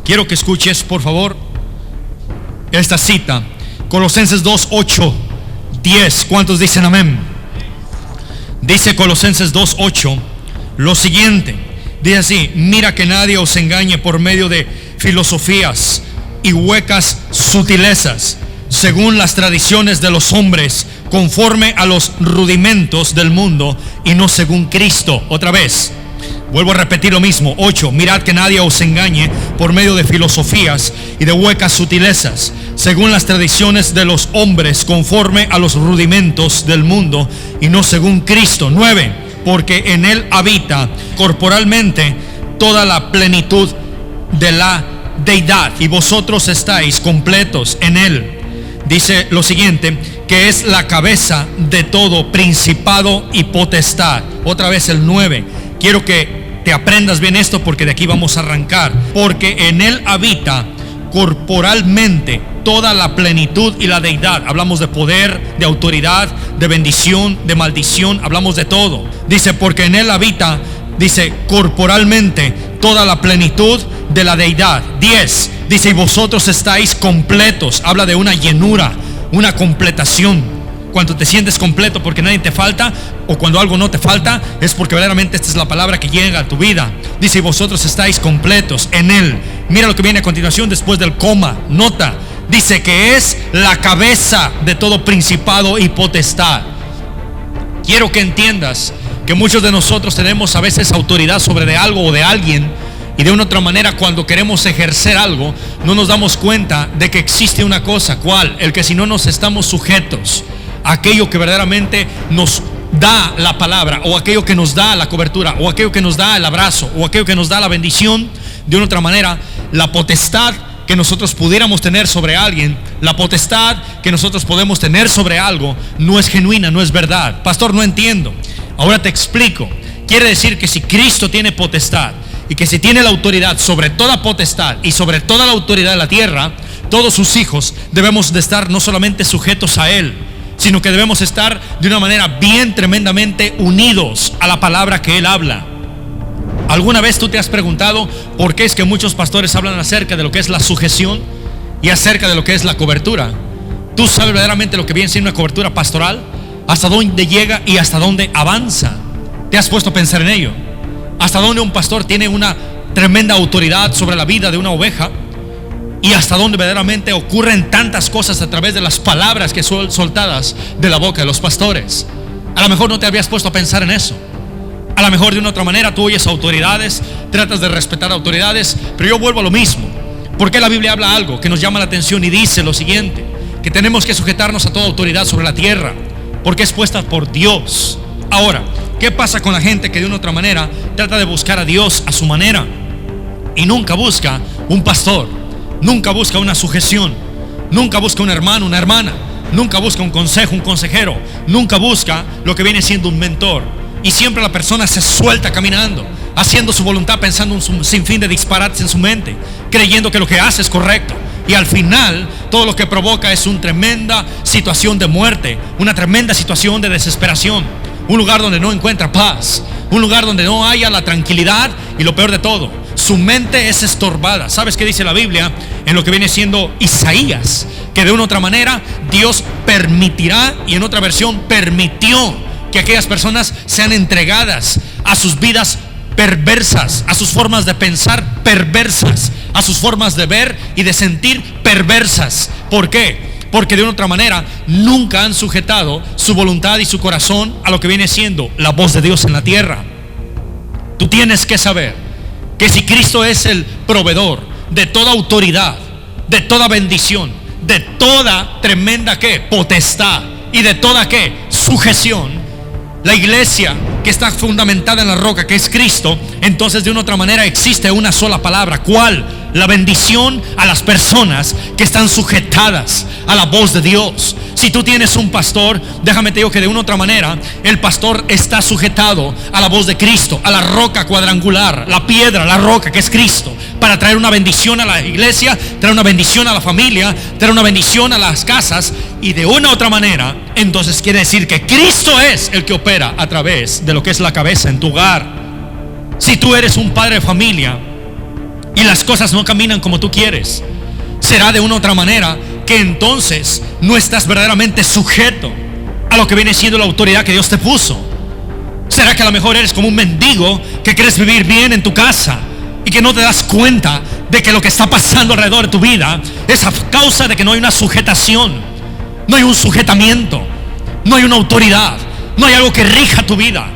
Quiero que escuches, por favor, esta cita. Colosenses 2, 8, 10. ¿Cuántos dicen amén? Dice Colosenses 2, 8 lo siguiente. Dice así: mira que nadie os engañe por medio de filosofías y huecas sutilezas, según las tradiciones de los hombres, conforme a los rudimentos del mundo, y no según Cristo. Otra vez, vuelvo a repetir lo mismo. 8. Mirad que nadie os engañe por medio de filosofías y de huecas sutilezas, según las tradiciones de los hombres, conforme a los rudimentos del mundo, y no según Cristo. 9. Porque en Él habita corporalmente toda la plenitud de la deidad, y vosotros estáis completos en Él. Dice lo siguiente: que es la cabeza de todo principado y potestad. Otra vez el 9. Quiero que te aprendas bien esto, porque de aquí vamos a arrancar. Porque en Él habita corporalmente toda la plenitud y la deidad. Hablamos de poder, de autoridad, de bendición, de maldición. Hablamos de todo. Dice: porque en Él habita, dice, corporalmente toda la plenitud de la deidad. 10. Dice: y vosotros estáis completos. Habla de una llenura, una completación. Cuando te sientes completo porque nadie te falta, o cuando algo no te falta, es porque verdaderamente esta es la palabra que llega a tu vida. Dice: y vosotros estáis completos en Él. Mira lo que viene a continuación después del coma. Nota. Dice que es la cabeza de todo principado y potestad. Quiero que entiendas que muchos de nosotros tenemos a veces autoridad sobre de algo o de alguien, y de una otra manera, cuando queremos ejercer algo, no nos damos cuenta de que existe una cosa. ¿Cuál? El que si no nos estamos sujetos a aquello que verdaderamente nos da la palabra, o aquello que nos da la cobertura, o aquello que nos da el abrazo, o aquello que nos da la bendición, de una otra manera, la potestad que nosotros pudiéramos tener sobre alguien, la potestad que nosotros podemos tener sobre algo, no es genuina, no es verdad. Pastor, no entiendo. Ahora te explico. Quiere decir que si Cristo tiene potestad, y que si tiene la autoridad sobre toda potestad y sobre toda la autoridad de la tierra, todos sus hijos debemos de estar no solamente sujetos a Él, sino que debemos estar de una manera bien tremendamente unidos a la palabra que Él habla. ¿Alguna vez tú te has preguntado por qué es que muchos pastores hablan acerca de lo que es la sujeción y acerca de lo que es la cobertura? ¿Tú sabes verdaderamente lo que viene siendo una cobertura pastoral? ¿Hasta dónde llega y hasta dónde avanza? ¿Te has puesto a pensar en ello? ¿Hasta dónde un pastor tiene una tremenda autoridad sobre la vida de una oveja? Y hasta dónde verdaderamente ocurren tantas cosas a través de las palabras que son soltadas de la boca de los pastores. A lo mejor no te habías puesto a pensar en eso. A lo mejor de una otra manera tú oyes autoridades, tratas de respetar autoridades, pero yo vuelvo a lo mismo. Porque la Biblia habla algo que nos llama la atención y dice lo siguiente: que tenemos que sujetarnos a toda autoridad sobre la tierra, porque es puesta por Dios. Ahora, ¿qué pasa con la gente que de una otra manera trata de buscar a Dios a su manera y nunca busca un pastor, nunca busca una sujeción, nunca busca un hermano, una hermana, nunca busca un consejo, un consejero, nunca busca lo que viene siendo un mentor? Y siempre la persona se suelta caminando, haciendo su voluntad, pensando un sinfín de disparates en su mente, creyendo que lo que hace es correcto. Y al final todo lo que provoca es una tremenda situación de muerte, una tremenda situación de desesperación, un lugar donde no encuentra paz, un lugar donde no haya la tranquilidad, y lo peor de todo, su mente es estorbada. ¿Sabes qué dice la Biblia en lo que viene siendo Isaías? Que de una otra manera Dios permitirá, y en otra versión permitió, que aquellas personas sean entregadas a sus vidas perversas, a sus formas de pensar perversas, a sus formas de ver y de sentir perversas. ¿Por qué? Porque de una otra manera nunca han sujetado su voluntad y su corazón a lo que viene siendo la voz de Dios en la tierra. Tú tienes que saber que si Cristo es el proveedor de toda autoridad, de toda bendición, de toda tremenda potestad y de toda sujeción, la iglesia que está fundamentada en la roca, que es Cristo, entonces de una otra manera existe una sola palabra. ¿Cuál? La bendición a las personas que están sujetadas a la voz de Dios. Si tú tienes un pastor, déjame te digo que de una otra manera el pastor está sujetado a la voz de Cristo, a la roca cuadrangular, la piedra, la roca que es Cristo, para traer una bendición a la iglesia, traer una bendición a la familia, traer una bendición a las casas. Y de una u otra manera, entonces quiere decir que Cristo es el que opera a través de lo que es la cabeza en tu hogar. Si tú eres un padre de familia, y las cosas no caminan como tú quieres, será de una u otra manera que entonces no estás verdaderamente sujeto a lo que viene siendo la autoridad que Dios te puso. Será que a lo mejor eres como un mendigo que quieres vivir bien en tu casa y que no te das cuenta de que lo que está pasando alrededor de tu vida es a causa de que no hay una sujetación, no hay un sujetamiento, no hay una autoridad, no hay algo que rija tu vida.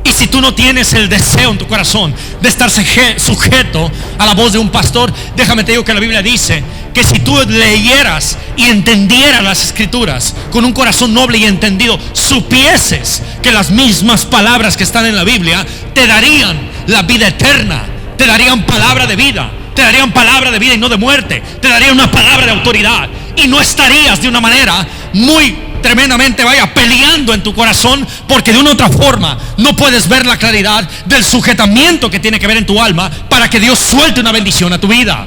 Y si tú no tienes el deseo en tu corazón de estar sujeto a la voz de un pastor, déjame te digo que la Biblia dice que si tú leyeras y entendieras las escrituras con un corazón noble y entendido, supieses que las mismas palabras que están en la Biblia te darían la vida eterna, te darían palabra de vida, te darían palabra de vida y no de muerte, te darían una palabra de autoridad, y no estarías de una manera muy tremendamente peleando en tu corazón, porque de una u otra forma no puedes ver la claridad del sujetamiento que tiene que ver en tu alma para que Dios suelte una bendición a tu vida.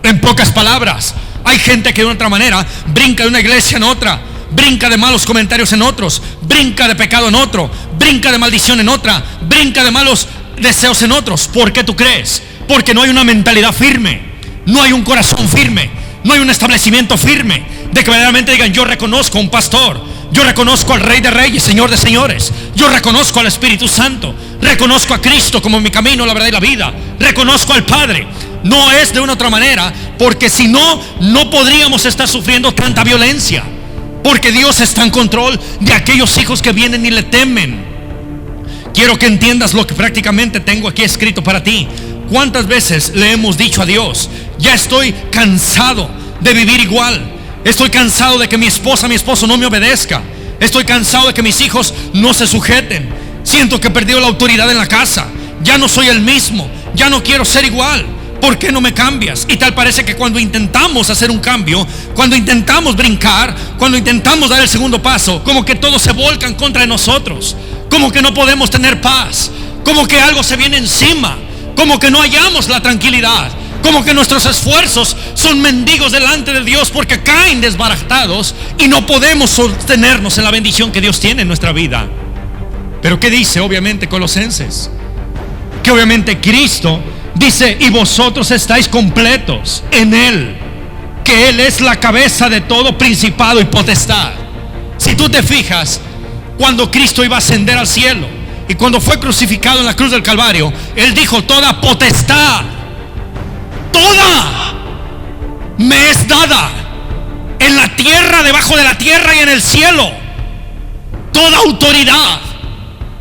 En pocas palabras, hay gente que de una otra manera brinca de una iglesia en otra, brinca de malos comentarios en otros, brinca de pecado en otro, brinca de maldición en otra, brinca de malos deseos en otros. ¿Por qué tú crees? Porque no hay una mentalidad firme, no hay un corazón firme, no hay un establecimiento firme de que verdaderamente digan: yo reconozco a un pastor, yo reconozco al Rey de Reyes, Señor de Señores, yo reconozco al Espíritu Santo, reconozco a Cristo como mi camino, la verdad y la vida, reconozco al Padre. No es de una otra manera, porque si no, no podríamos estar sufriendo tanta violencia, porque Dios está en control de aquellos hijos que vienen y le temen. Quiero que entiendas lo que prácticamente tengo aquí escrito para ti. ¿Cuántas veces le hemos dicho a Dios: ya estoy cansado de vivir igual, estoy cansado de que mi esposa, mi esposo no me obedezca, estoy cansado de que mis hijos no se sujeten, siento que he perdido la autoridad en la casa, ya no soy el mismo, ya no quiero ser igual, ¿por qué no me cambias? Y tal parece que cuando intentamos hacer un cambio, cuando intentamos brincar, cuando intentamos dar el segundo paso, como que todos se volcan contra nosotros, como que no podemos tener paz, como que algo se viene encima, como que no hallamos la tranquilidad, como que nuestros esfuerzos son mendigos delante de Dios, porque caen desbaratados y no podemos sostenernos en la bendición que Dios tiene en nuestra vida. Pero ¿qué dice obviamente Colosenses? Que obviamente Cristo dice: y vosotros estáis completos en Él, que Él es la cabeza de todo principado y potestad. Si tú te fijas, cuando Cristo iba a ascender al cielo y cuando fue crucificado en la cruz del Calvario, Él dijo: toda potestad, toda me es dada en la tierra, debajo de la tierra y en el cielo, toda autoridad.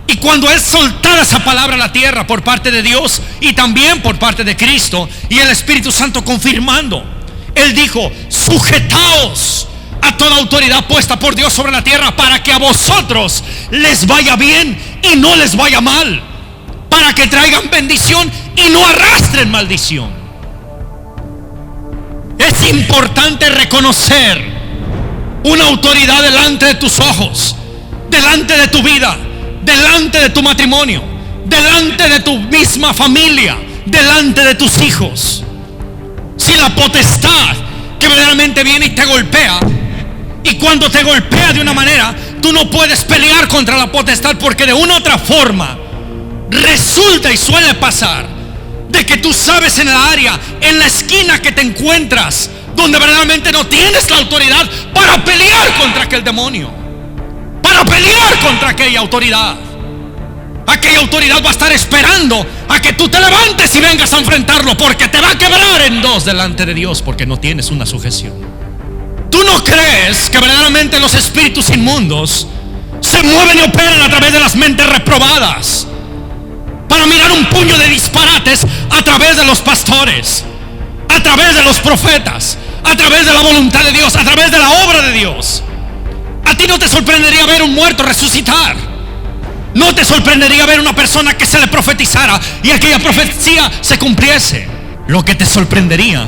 Y cuando es soltada esa palabra a la tierra por parte de Dios y también por parte de Cristo y el Espíritu Santo confirmando, Él dijo: sujetaos a toda autoridad puesta por Dios sobre la tierra, para que a vosotros les vaya bien y no les vaya mal, para que traigan bendición y no arrastren maldición. Es importante reconocer una autoridad delante de tus ojos, delante de tu vida, delante de tu matrimonio, delante de tu misma familia, delante de tus hijos. Si la potestad que verdaderamente viene y te golpea, y cuando te golpea de una manera, tú no puedes pelear contra la potestad, porque de una u otra forma resulta y suele pasar de que tú sabes en el área, en la esquina que te encuentras, donde verdaderamente no tienes la autoridad para pelear contra aquel demonio, para pelear contra aquella autoridad. Aquella autoridad va a estar esperando a que tú te levantes y vengas a enfrentarlo, porque te va a quebrar en dos delante de Dios, porque no tienes una sujeción. ¿Tú no crees que verdaderamente los espíritus inmundos se mueven y operan a través de las mentes reprobadas para mirar un puño de disparates a través de los pastores, a través de los profetas, a través de la voluntad de Dios, a través de la obra de Dios? A ti no te sorprendería ver un muerto resucitar, no te sorprendería ver una persona que se le profetizara y aquella profecía se cumpliese. Lo que te sorprendería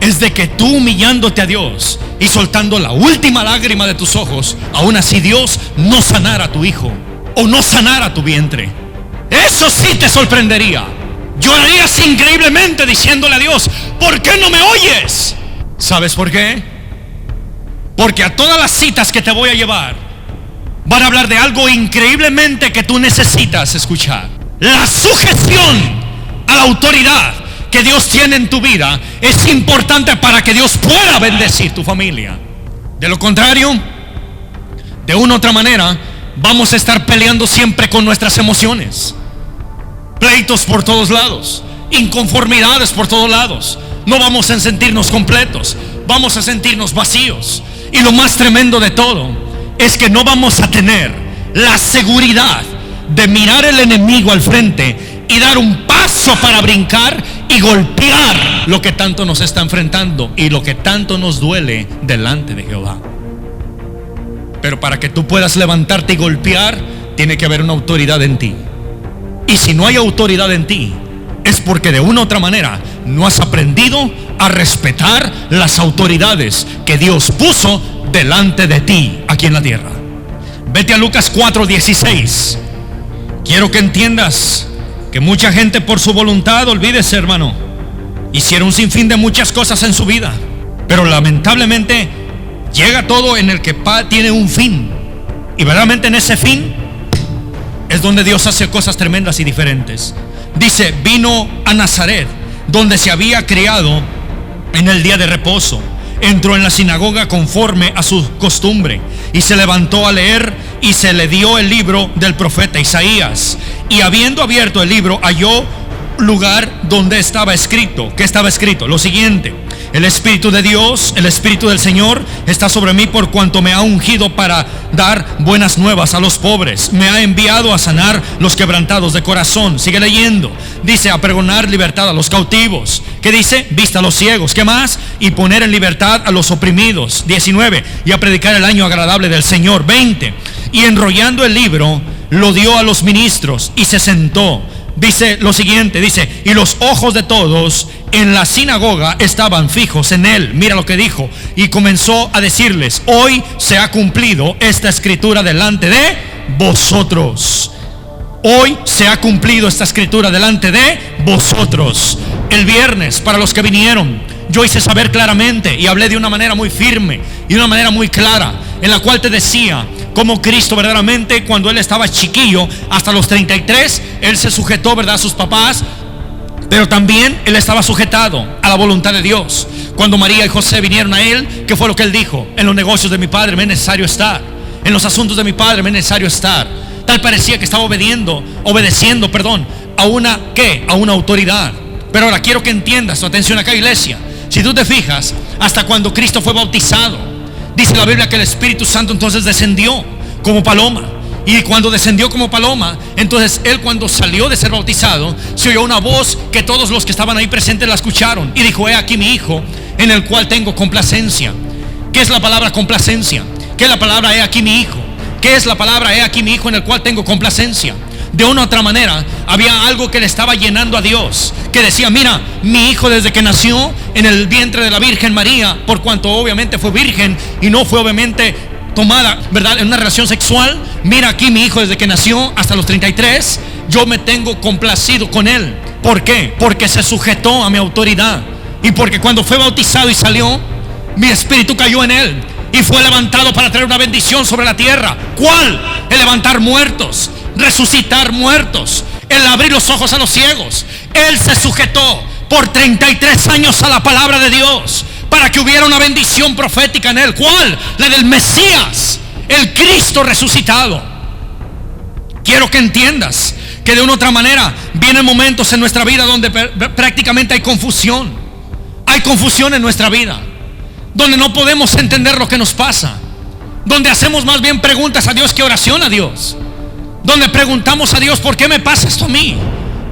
es de que tú, humillándote a Dios y soltando la última lágrima de tus ojos, aún así Dios no sanara a tu hijo o no sanara a tu vientre. Eso sí te sorprendería. Llorarías increíblemente diciéndole a Dios: ¿por qué no me oyes? ¿Sabes por qué? Porque a todas las citas que te voy a llevar van a hablar de algo increíblemente que tú necesitas escuchar: la sujeción a la autoridad que Dios tiene en tu vida es importante para que Dios pueda bendecir tu familia. De lo contrario, de una u otra manera, vamos a estar peleando siempre con nuestras emociones. Pleitos por todos lados, inconformidades por todos lados. No vamos a sentirnos completos, vamos a sentirnos vacíos. Y lo más tremendo de todo es que no vamos a tener la seguridad de mirar el enemigo al frente y dar un paso para brincar y golpear lo que tanto nos está enfrentando y lo que tanto nos duele delante de Jehová. Pero para que tú puedas levantarte y golpear, tiene que haber una autoridad en ti. Y si no hay autoridad en ti, es porque de una u otra manera no has aprendido a respetar las autoridades que Dios puso delante de ti aquí en la tierra. Vete a Lucas 4:16. Quiero que entiendas que mucha gente por su voluntad, olvídese, hermano, hicieron un sinfín de muchas cosas en su vida, pero lamentablemente llega todo en el que tiene un fin, y verdaderamente en ese fin es donde Dios hace cosas tremendas y diferentes. Dice, vino a Nazaret, donde se había criado en el día de reposo. Entró en la sinagoga conforme a su costumbre y se levantó a leer, y se le dio el libro del profeta Isaías. Y habiendo abierto el libro, halló lugar donde estaba escrito. ¿Qué estaba escrito? Lo siguiente: el Espíritu de Dios, el Espíritu del Señor está sobre mí, por cuanto me ha ungido para dar buenas nuevas a los pobres. Me ha enviado a sanar los quebrantados de corazón. Sigue leyendo. Dice, a pregonar libertad a los cautivos. ¿Qué dice? Vista a los ciegos. ¿Qué más? Y poner en libertad a los oprimidos. 19. Y a predicar el año agradable del Señor. 20. Y enrollando el libro, lo dio a los ministros y se sentó. Dice lo siguiente, dice, y los ojos de todos en la sinagoga estaban fijos en él. Mira lo que dijo. Y comenzó a decirles, hoy se ha cumplido esta escritura delante de vosotros. Hoy se ha cumplido esta escritura delante de vosotros. El viernes, para los que vinieron, yo hice saber claramente y hablé de una manera muy firme y de una manera muy clara, en la cual te decía cómo Cristo verdaderamente, cuando él estaba chiquillo, hasta los 33, él se sujetó, ¿verdad?, a sus papás, pero también él estaba sujetado a la voluntad de Dios. Cuando María y José vinieron a él, ¿qué fue lo que él dijo? En los negocios de mi padre me es necesario estar, en los asuntos de mi padre me es necesario estar. Tal parecía que estaba obedeciendo, a una, ¿qué? A una autoridad. Pero ahora quiero que entiendas, atención acá, iglesia. Si tú te fijas, hasta cuando Cristo fue bautizado, dice la Biblia que el Espíritu Santo entonces descendió como paloma. Y cuando descendió como paloma, entonces él, cuando salió de ser bautizado, se oyó una voz que todos los que estaban ahí presentes la escucharon. Y dijo, he aquí mi hijo, en el cual tengo complacencia. ¿Qué es la palabra complacencia? ¿Qué es la palabra he aquí mi hijo? ¿Qué es la palabra he aquí mi hijo, en el cual tengo complacencia? De una u otra manera, había algo que le estaba llenando a Dios, que decía, mira, mi hijo desde que nació en el vientre de la Virgen María, por cuanto obviamente fue virgen y no fue obviamente tomada, ¿verdad?, en una relación sexual. Mira aquí mi hijo desde que nació hasta los 33, yo me tengo complacido con él. ¿Por qué? Porque se sujetó a mi autoridad, y porque cuando fue bautizado y salió, mi espíritu cayó en él y fue levantado para traer una bendición sobre la tierra. ¿Cuál? El levantar muertos, resucitar muertos, el abrir los ojos a los ciegos. Él se sujetó por 33 años a la palabra de Dios para que hubiera una bendición profética en él. ¿Cuál? La del Mesías, el Cristo resucitado. Quiero que entiendas que de una u otra manera vienen momentos en nuestra vida donde prácticamente hay confusión. Hay confusión en nuestra vida, donde no podemos entender lo que nos pasa, donde hacemos más bien preguntas a Dios que oración a Dios, donde preguntamos a Dios, ¿por qué me pasa esto a mí?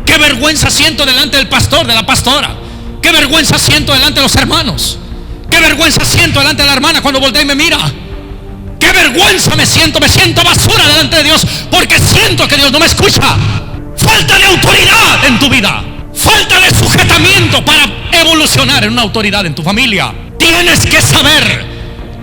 ¿Qué vergüenza siento delante del pastor, de la pastora? ¿Qué vergüenza siento delante de los hermanos? ¿Qué vergüenza siento delante de la hermana cuando voltea y me mira? ¿Qué vergüenza me siento basura delante de Dios, porque siento que Dios no me escucha? Falta de autoridad en tu vida, falta de sujetamiento para evolucionar en una autoridad en tu familia. Tienes que saber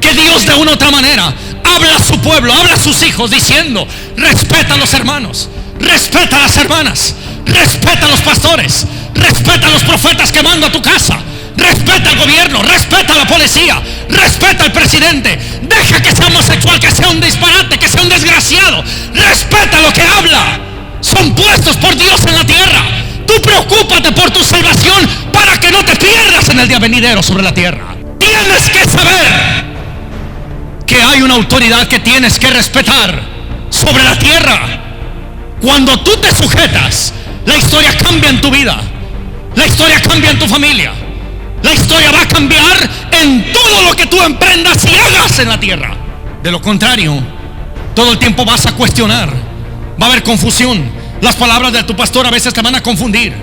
que Dios de una u otra manera habla a su pueblo, habla a sus hijos diciendo, respeta a los hermanos, respeta a las hermanas, respeta a los pastores, respeta a los profetas que mando a tu casa, respeta al gobierno, respeta a la policía, respeta al presidente. Deja que sea homosexual, que sea un disparate, que sea un desgraciado, respeta lo que habla. Son puestos por Dios en la tierra. Tú Tú preocúpate por tu salvación para que no te pierdas en el día venidero sobre la tierra. Tienes que saber que hay una autoridad que tienes que respetar sobre la tierra. Cuando tú te sujetas, la historia cambia en tu vida, la historia cambia en tu familia, la historia va a cambiar en todo lo que tú emprendas y hagas en la tierra. De lo contrario, todo el tiempo vas a cuestionar, va a haber confusión. Las palabras de tu pastor a veces te van a confundir.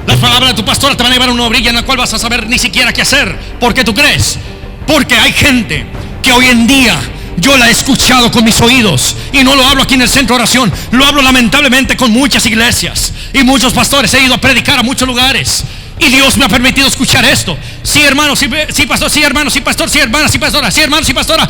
Las palabras de tu pastor te van a llevar a una orilla en la cual vas a saber ni siquiera qué hacer. ¿Por qué tú crees? Porque hay gente que hoy en día yo la he escuchado con mis oídos, y no lo hablo aquí en el centro de oración, lo hablo lamentablemente con muchas iglesias y muchos pastores. He ido a predicar a muchos lugares y Dios me ha permitido escuchar esto. Sí, hermano, sí, pastor, sí, hermano, sí, pastor, sí, hermana, sí, pastora, sí, hermano, sí, pastora.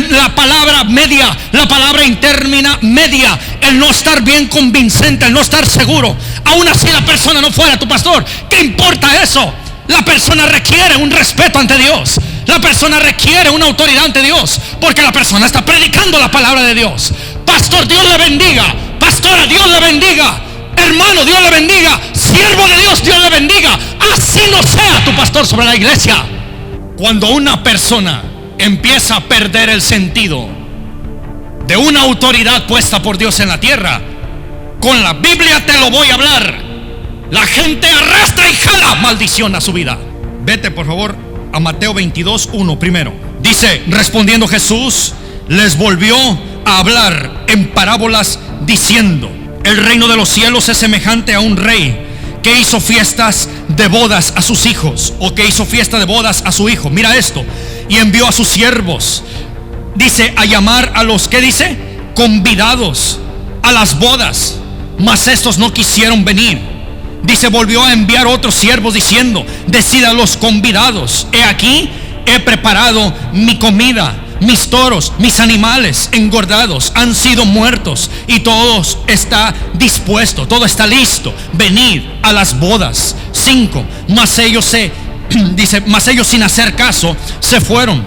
La palabra media, la palabra intermina media, el no estar bien convincente, el no estar seguro. Aún así la persona no fuera tu pastor, ¿qué importa eso? La persona requiere un respeto ante Dios. La persona requiere una autoridad ante Dios, porque la persona está predicando la palabra de Dios. Pastor, Dios le bendiga. Pastora, Dios le bendiga. Hermano, Dios le bendiga. Siervo de Dios, Dios le bendiga. Así no sea tu pastor sobre la iglesia. Cuando una persona empieza a perder el sentido de una autoridad puesta por Dios en la tierra, con la Biblia te lo voy a hablar, la gente arrastra y jala maldición a su vida. Vete por favor a Mateo 22:1 primero. Dice: respondiendo Jesús les volvió a hablar en parábolas diciendo: el reino de los cielos es semejante a un rey que hizo fiestas de bodas a sus hijos, o que hizo fiesta de bodas a su hijo. Mira esto: y envió a sus siervos, dice, a llamar a los, ¿qué dice? Convidados a las bodas, mas estos no quisieron venir. Dice: volvió a enviar otros siervos diciendo: decid a los convidados, he aquí, he preparado mi comida, mis toros, mis animales engordados han sido muertos, y todo está dispuesto, todo está listo, venid a las bodas. 5. Mas ellos dice, mas ellos sin hacer caso se fueron,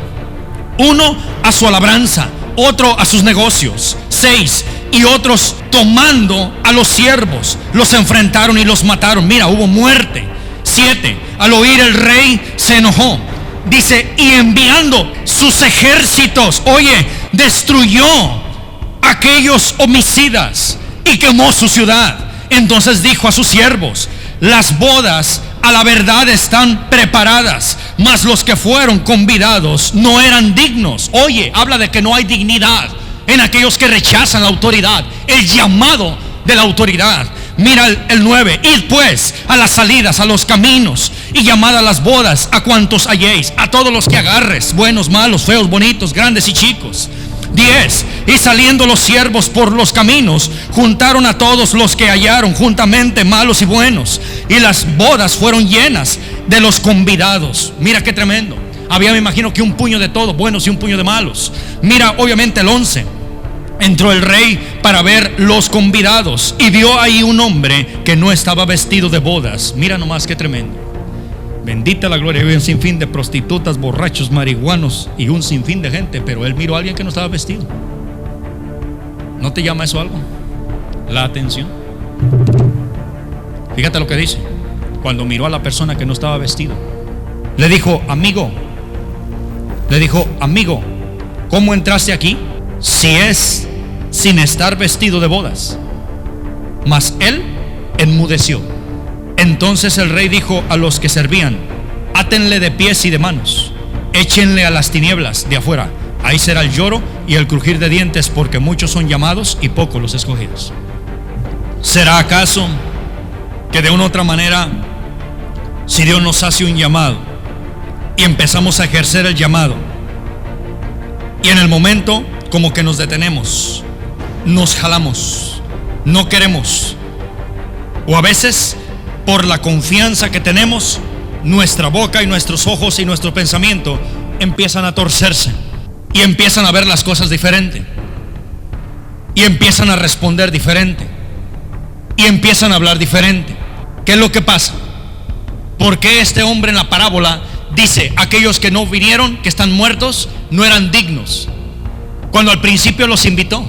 uno a su labranza, otro a sus negocios. 6. Y otros, tomando a los siervos, los enfrentaron y los mataron. Mira, hubo muerte. 7. Al oír el rey se enojó, dice, y enviando sus ejércitos, oye, destruyó aquellos homicidas y quemó su ciudad. Entonces dijo a sus siervos: las bodas a la verdad están preparadas, mas los que fueron convidados no eran dignos. Oye, habla de que no hay dignidad en aquellos que rechazan la autoridad, el llamado de la autoridad. Mira el 9. Id pues a las salidas, a los caminos, y llamad a las bodas a cuantos halléis, a todos los que agarres, buenos, malos, feos, bonitos, grandes y chicos. 10. Y saliendo los siervos por los caminos, juntaron a todos los que hallaron juntamente, malos y buenos, y las bodas fueron llenas de los convidados. Mira qué tremendo. Había, me imagino, que un puño de todos, buenos y un puño de malos. Mira, obviamente el 11. Entró el rey para ver los convidados y vio ahí un hombre que no estaba vestido de bodas. Mira nomás qué tremendo. Bendita la gloria. Había un sinfín de prostitutas, borrachos, marihuanos y un sinfín de gente, pero él miró a alguien que no estaba vestido. ¿No te llama eso algo? La atención. Fíjate lo que dice. Cuando miró a la persona que no estaba vestido, le dijo: amigo, ¿cómo entraste aquí si es sin estar vestido de bodas? Mas él enmudeció. Entonces el rey dijo a los que servían: átenle de pies y de manos, échenle a las tinieblas de afuera, ahí será el lloro y el crujir de dientes, porque muchos son llamados y pocos los escogidos. ¿Será acaso que de una u otra manera, si Dios nos hace un llamado y empezamos a ejercer el llamado, y en el momento como que nos detenemos, nos jalamos, no queremos, o a veces por la confianza que tenemos, nuestra boca y nuestros ojos y nuestro pensamiento empiezan a torcerse y empiezan a ver las cosas diferente y empiezan a responder diferente y empiezan a hablar diferente? ¿Qué es lo que pasa? ¿Por qué este hombre en la parábola dice: aquellos que no vinieron, que están muertos, no eran dignos, cuando al principio los invitó?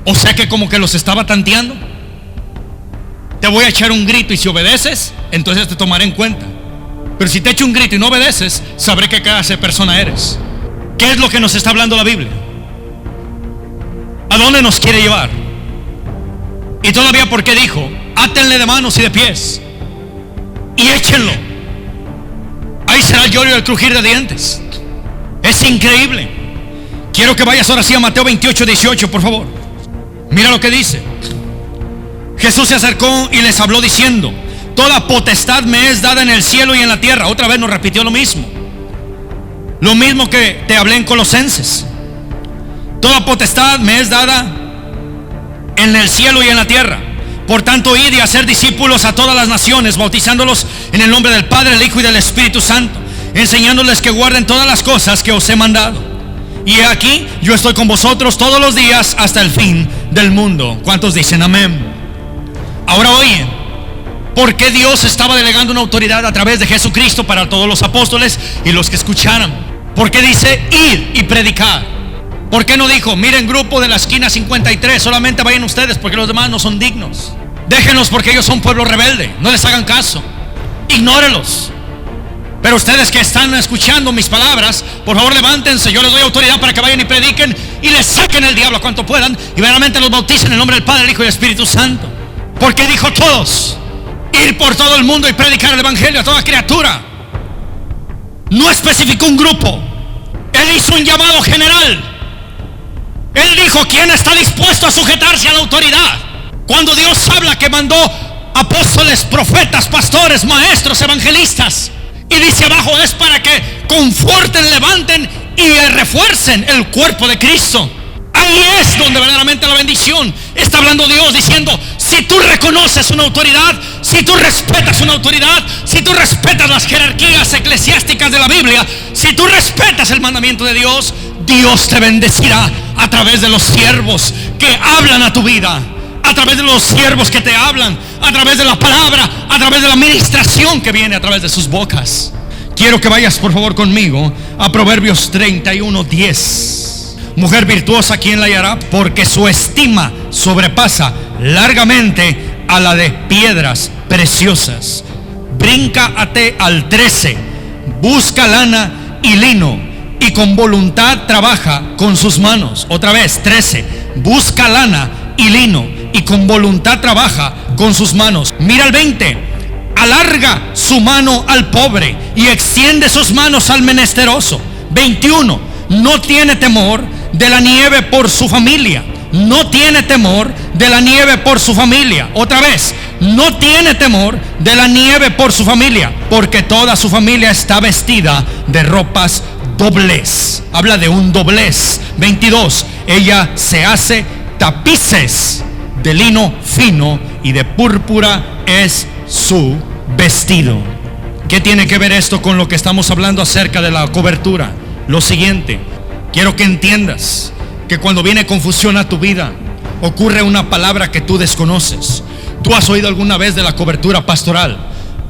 O sea que como que los estaba tanteando. te voy a echar un grito y si obedeces, entonces te tomaré en cuenta. Pero si te echo un grito y no obedeces, sabré qué clase de persona eres. ¿Qué es lo que nos está hablando la Biblia? ¿A dónde nos quiere llevar? Y todavía, ¿por qué dijo? Átenle de manos y de pies y échenlo. Ahí será el lloro y el crujir de dientes. Es increíble. Quiero que vayas ahora sí a Mateo 28, 18, por favor. Mira lo que dice. Jesús se acercó y les habló diciendo: toda potestad me es dada en el cielo y en la tierra. Otra vez nos repitió lo mismo. Lo mismo que te hablé en Colosenses. Toda potestad me es dada en el cielo y en la tierra. Por tanto, id y hacer discípulos a todas las naciones, bautizándolos en el nombre del Padre, del Hijo y del Espíritu Santo, enseñándoles que guarden todas las cosas que os he mandado. Y he aquí, yo estoy con vosotros todos los días hasta el fin del mundo. ¿Cuántos dicen amén? Ahora oye, ¿por qué Dios estaba delegando una autoridad a través de Jesucristo para todos los apóstoles y los que escucharan? ¿Por qué dice ir y predicar? ¿Por qué no dijo, miren, grupo de la esquina 53, solamente vayan ustedes porque los demás no son dignos? Déjenlos porque ellos son pueblo rebelde, no les hagan caso, ignórenlos. Pero ustedes que están escuchando mis palabras, por favor levántense, yo les doy autoridad para que vayan y prediquen y les saquen el diablo a cuanto puedan y verdaderamente los bauticen en el nombre del Padre, del Hijo y del Espíritu Santo. Porque dijo todos, ir por todo el mundo y predicar el evangelio a toda criatura. No especificó un grupo, él hizo un llamado general. Él dijo, ¿quién está dispuesto a sujetarse a la autoridad? Cuando Dios habla que mandó apóstoles, profetas, pastores, maestros, evangelistas, y dice abajo, es para que conforten, levanten y refuercen el cuerpo de Cristo. Ahí es donde verdaderamente la bendición. Está hablando Dios diciendo, si tú reconoces una autoridad, si tú respetas una autoridad, si tú respetas las jerarquías eclesiásticas de la Biblia, si tú respetas el mandamiento de Dios, Dios te bendecirá a través de los siervos que hablan a tu vida, a través de los siervos que te hablan, a través de la palabra, a través de la administración que viene a través de sus bocas. Quiero que vayas por favor conmigo a Proverbios 31, 10. Mujer virtuosa, ¿quién la hallará? Porque su estima sobrepasa largamente a la de piedras preciosas. Bríncate al 13. Busca lana y lino y con voluntad trabaja con sus manos. Otra vez, 13. Busca lana y lino y con voluntad trabaja con sus manos. Mira el 20. Alarga su mano al pobre y extiende sus manos al menesteroso. 21. No tiene temor de la nieve por su familia. No tiene temor de la nieve por su familia. Otra vez, no tiene temor de la nieve por su familia, porque toda su familia está vestida de ropas doblez. Habla de un doblez. 22. Ella se hace tapices de lino fino y de púrpura es su vestido. ¿Qué tiene que ver esto con lo que estamos hablando acerca de la cobertura? Lo siguiente, quiero que entiendas que cuando viene confusión a tu vida, ocurre una palabra que tú desconoces. ¿Tú has oído alguna vez de la cobertura pastoral?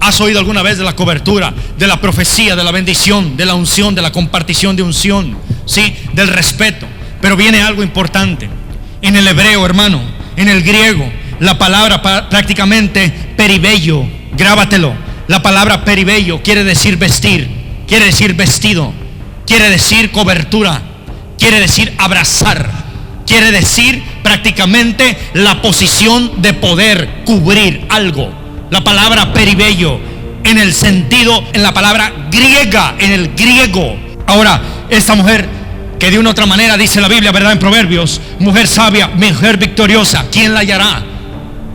¿Has oído alguna vez de la cobertura, de la profecía, de la bendición, de la unción, de la compartición de unción? ¿Sí? Del respeto. Pero viene algo importante. En el hebreo, hermano, en el griego, la palabra prácticamente peribello, grábatelo. La palabra peribello quiere decir vestir, quiere decir vestido, quiere decir cobertura, quiere decir abrazar, quiere decir prácticamente la posición de poder cubrir algo. La palabra peribello en el sentido, en la palabra griega, en el griego. Ahora, esta mujer que de una otra manera dice la Biblia, ¿verdad? En Proverbios, mujer sabia, mujer victoriosa, ¿quién la hallará?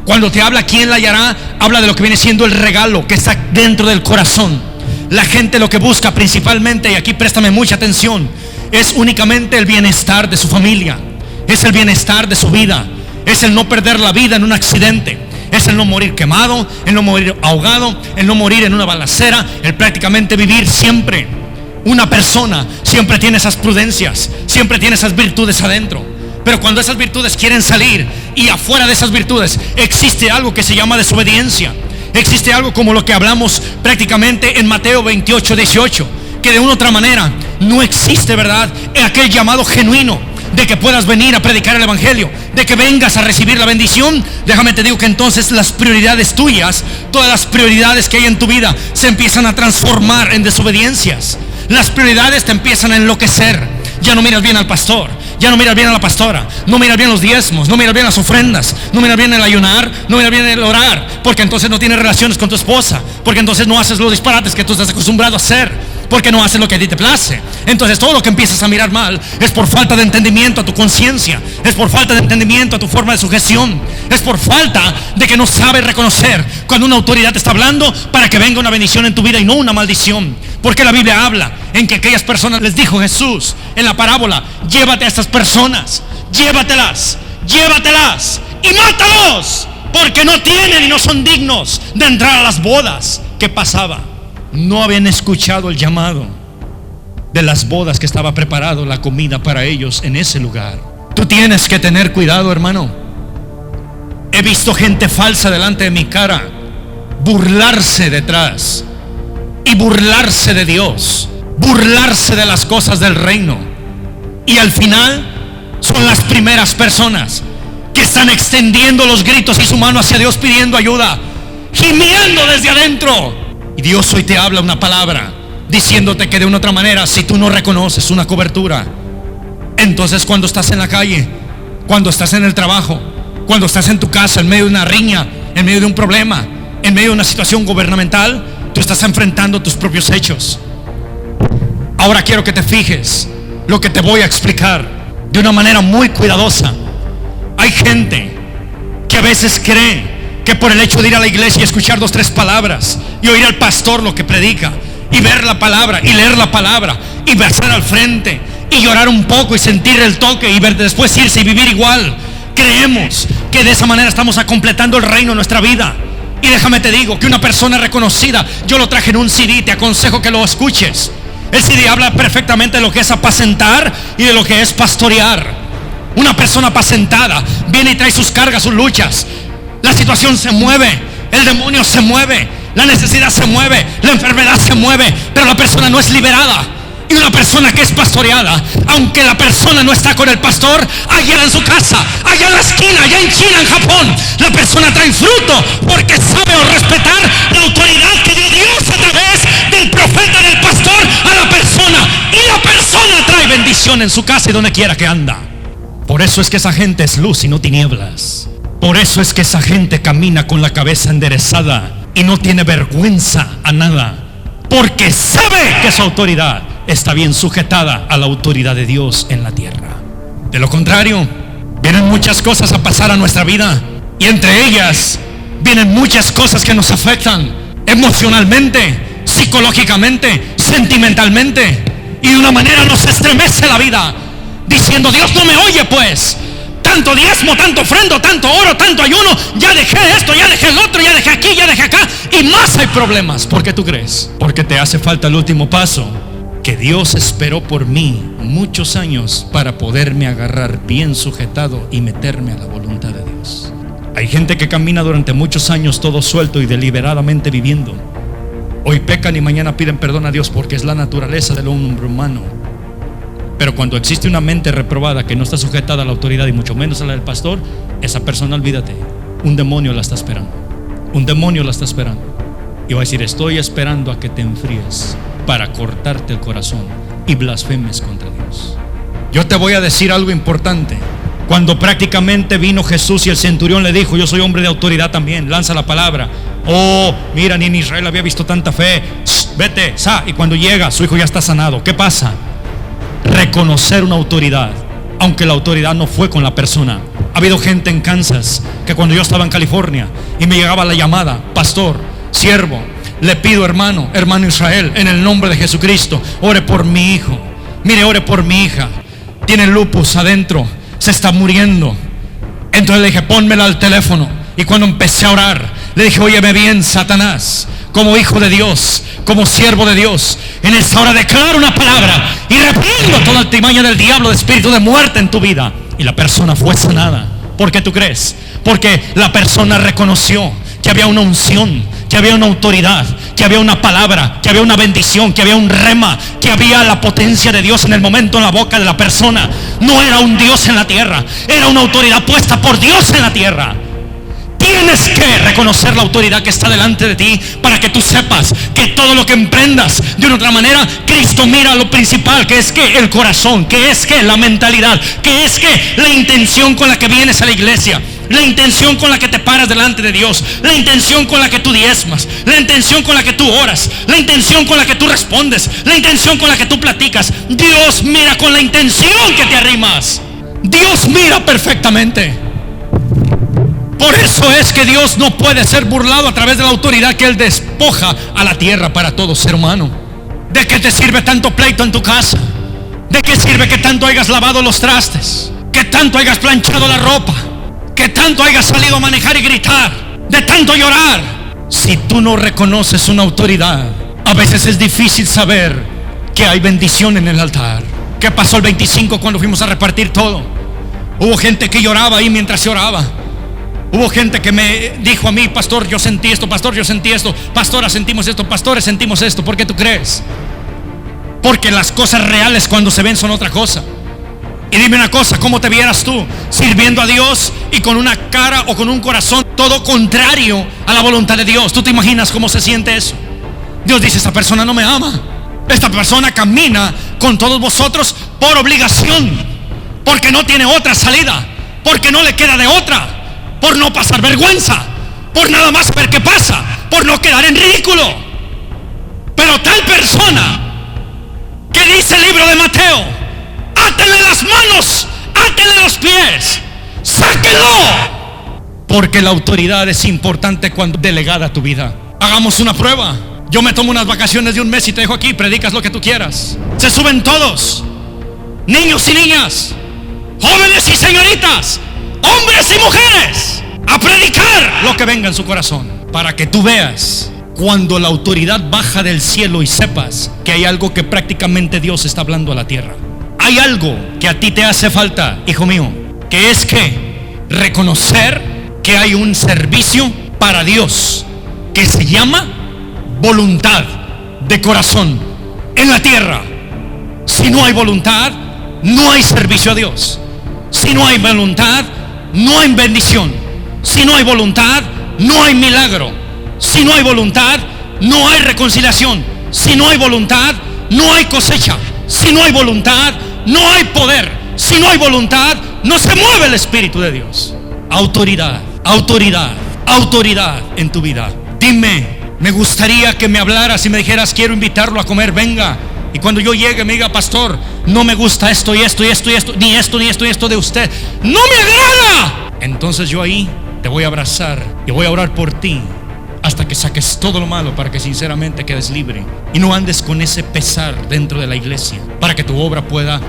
Cuando te habla quién la hallará, habla de lo que viene siendo el regalo que está dentro del corazón. La gente lo que busca principalmente, y aquí préstame mucha atención, es únicamente el bienestar de su familia, es el bienestar de su vida, es el no perder la vida en un accidente, es el no morir quemado, el no morir ahogado, el no morir en una balacera, el prácticamente vivir siempre. Una persona siempre tiene esas prudencias, siempre tiene esas virtudes adentro. Pero cuando esas virtudes quieren salir y afuera de esas virtudes existe algo que se llama desobediencia. Existe algo como lo que hablamos prácticamente en Mateo 28, 18, que de una u otra manera no existe, ¿verdad?, aquel llamado genuino. de que puedas venir a predicar el evangelio, de que vengas a recibir la bendición, déjame te digo que entonces las prioridades tuyas, todas las prioridades que hay en tu vida, se empiezan a transformar en desobediencias. Las prioridades te empiezan a enloquecer. Ya no miras bien al pastor, ya no miras bien a la pastora, no miras bien los diezmos, no miras bien las ofrendas, no miras bien el ayunar, no miras bien el orar, porque entonces no tienes relaciones con tu esposa, porque entonces no haces los disparates que tú estás acostumbrado a hacer, porque no haces lo que a ti te place. Entonces todo lo que empiezas a mirar mal es por falta de entendimiento a tu conciencia, es por falta de entendimiento a tu forma de sujeción, es por falta de que no sabes reconocer cuando una autoridad te está hablando para que venga una bendición en tu vida y no una maldición. Porque la Biblia habla en que aquellas personas, les dijo Jesús en la parábola: llévate a estas personas, llévatelas y mátalos, porque no tienen y no son dignos de entrar a las bodas. ¿Qué pasaba? No habían escuchado el llamado de las bodas que estaba preparado la comida para ellos en ese lugar. Tú tienes que tener cuidado, hermano. He visto gente falsa delante de mi cara burlarse detrás y burlarse de Dios, burlarse de las cosas del reino, y al final son las primeras personas que están extendiendo los gritos y su mano hacia Dios pidiendo ayuda, gimiendo desde adentro. Y Dios hoy te habla una palabra diciéndote que de una otra manera, si tú no reconoces una cobertura, entonces cuando estás en la calle, cuando estás en el trabajo, cuando estás en tu casa, en medio de una riña, en medio de un problema, en medio de una situación gubernamental, tú estás enfrentando tus propios hechos. Ahora quiero que te fijes lo que te voy a explicar de una manera muy cuidadosa. Hay gente que a veces cree que por el hecho de ir a la iglesia y escuchar 2 o 3 palabras y oír al pastor lo que predica y ver la palabra y leer la palabra y pasar al frente y llorar un poco y sentir el toque y ver después irse y vivir igual, creemos que de esa manera estamos completando el reino en nuestra vida. Y déjame te digo que una persona reconocida, yo lo traje en un CD, te aconsejo que lo escuches. El CD habla perfectamente de lo que es apacentar y de lo que es pastorear. Una persona apacentada viene y trae sus cargas, sus luchas. La situación se mueve, el demonio se mueve, la necesidad se mueve, la enfermedad se mueve, pero la persona no es liberada. Y una persona que es pastoreada, aunque la persona no está con el pastor, allá en su casa, allá en la esquina, allá en China, en Japón, la persona trae fruto porque sabe o respetar la autoridad que dio Dios a través del profeta, del pastor a la persona, y la persona trae bendición en su casa y donde quiera que anda. Por eso es que esa gente es luz y no tinieblas. Por eso es que esa gente camina con la cabeza enderezada y no tiene vergüenza a nada, porque sabe que su autoridad está bien sujetada a la autoridad de Dios en la tierra. De lo contrario, vienen muchas cosas a pasar a nuestra vida, y entre ellas vienen muchas cosas que nos afectan emocionalmente, psicológicamente, sentimentalmente, y de una manera nos estremece la vida, diciendo: Dios no me oye, pues tanto diezmo, tanto ofrendo, tanto oro, tanto ayuno, ya dejé esto, ya dejé el otro, ya dejé aquí, ya dejé acá, y más hay problemas. ¿Por qué tú crees? Porque te hace falta el último paso, que Dios esperó por mí muchos años para poderme agarrar bien sujetado y meterme a la voluntad de Dios. Hay gente que camina durante muchos años todo suelto y deliberadamente viviendo. Hoy pecan y mañana piden perdón a Dios, porque es la naturaleza del hombre humano. Pero cuando existe una mente reprobada que no está sujetada a la autoridad y mucho menos a la del pastor, esa persona, olvídate, un demonio la está esperando. Un demonio la está esperando y va a decir: estoy esperando a que te enfríes para cortarte el corazón y blasfemes contra Dios. Yo te voy a decir algo importante. Cuando prácticamente vino Jesús y el centurión le dijo: yo soy hombre de autoridad también, lanza la palabra. Oh, mira, ni en Israel había visto tanta fe. Vete, y cuando llega, su hijo ya está sanado. ¿Qué pasa? Reconocer una autoridad, aunque la autoridad no fue con la persona. Ha habido gente en Kansas que cuando yo estaba en California y me llegaba la llamada: pastor, siervo, le pido hermano Israel, en el nombre de Jesucristo, ore por mi hijo. Mire, ore por mi hija, tiene lupus adentro, se está muriendo. Entonces le dije: pónmela al teléfono. Y cuando empecé a orar, le dije: óyeme bien, Satanás, como hijo de Dios, como siervo de Dios, en esta hora declaro una palabra y reprendo toda altimaña del diablo, de espíritu de muerte en tu vida. Y la persona fue sanada. ¿Por qué tú crees? Porque la persona reconoció que había una unción, que había una autoridad, que había una palabra, que había una bendición, que había un rema, que había la potencia de Dios en el momento en la boca de la persona. No era un Dios en la tierra, era una autoridad puesta por Dios en la tierra. Tienes que reconocer la autoridad que está delante de ti para que tú sepas que todo lo que emprendas de una otra manera, Cristo mira lo principal, que es que el corazón, que es que la mentalidad, que es que la intención con la que vienes a la iglesia, la intención con la que te paras delante de Dios, la intención con la que tú diezmas, la intención con la que tú oras, la intención con la que tú respondes, la intención con la que tú platicas. Dios mira con la intención que te arrimas. Dios mira perfectamente. Por eso es que Dios no puede ser burlado a través de la autoridad que Él despoja a la tierra para todo ser humano. ¿De qué te sirve tanto pleito en tu casa? ¿De qué sirve que tanto hayas lavado los trastes? ¿Que tanto hayas planchado la ropa? ¿Que tanto hayas salido a manejar y gritar? ¿De tanto llorar? Si tú no reconoces una autoridad, a veces es difícil saber que hay bendición en el altar. ¿Qué pasó el 25 cuando fuimos a repartir todo? Hubo gente que lloraba ahí mientras se oraba. Hubo gente que me dijo a mí: pastor, yo sentí esto, pastor, yo sentí esto, pastora, sentimos esto, pastores, sentimos esto. ¿Por qué tú crees? Porque las cosas reales cuando se ven son otra cosa. Y dime una cosa, ¿cómo te vieras tú sirviendo a Dios y con una cara o con un corazón todo contrario a la voluntad de Dios? ¿Tú te imaginas cómo se siente eso? Dios dice: esta persona no me ama. Esta persona camina con todos vosotros por obligación, porque no tiene otra salida, porque no le queda de otra, por no pasar vergüenza, por nada más ver qué pasa, por no quedar en ridículo. Pero tal persona que dice el libro de Mateo: átenle las manos, átenle los pies, sáquenlo. Porque la autoridad es importante cuando delegada a tu vida. Hagamos una prueba. Yo me tomo unas vacaciones de un mes y te dejo aquí, predicas lo que tú quieras. Se suben todos, niños y niñas, jóvenes y señoritas, hombres y mujeres, a predicar lo que venga en su corazón, para que tú veas cuando la autoridad baja del cielo y sepas que hay algo que prácticamente Dios está hablando a la tierra. Hay algo que a ti te hace falta, hijo mío, que es que reconocer que hay un servicio para Dios que se llama voluntad de corazón en la tierra. Si no hay voluntad, no hay servicio a Dios. Si no hay voluntad, no hay bendición. Si no hay voluntad, no hay milagro. Si no hay voluntad, no hay reconciliación. Si no hay voluntad, no hay cosecha. Si no hay voluntad, no hay poder. Si no hay voluntad, no se mueve el Espíritu de Dios. Autoridad, autoridad, autoridad en tu vida. Dime, me gustaría que me hablaras y me dijeras: quiero invitarlo a comer, venga. Y cuando yo llegue me diga: pastor, no me gusta esto y esto y esto y esto, ni esto ni esto y esto de usted, no me agrada. Entonces yo ahí te voy a abrazar y voy a orar por ti hasta que saques todo lo malo, para que sinceramente quedes libre y no andes con ese pesar dentro de la iglesia, para que tu obra pueda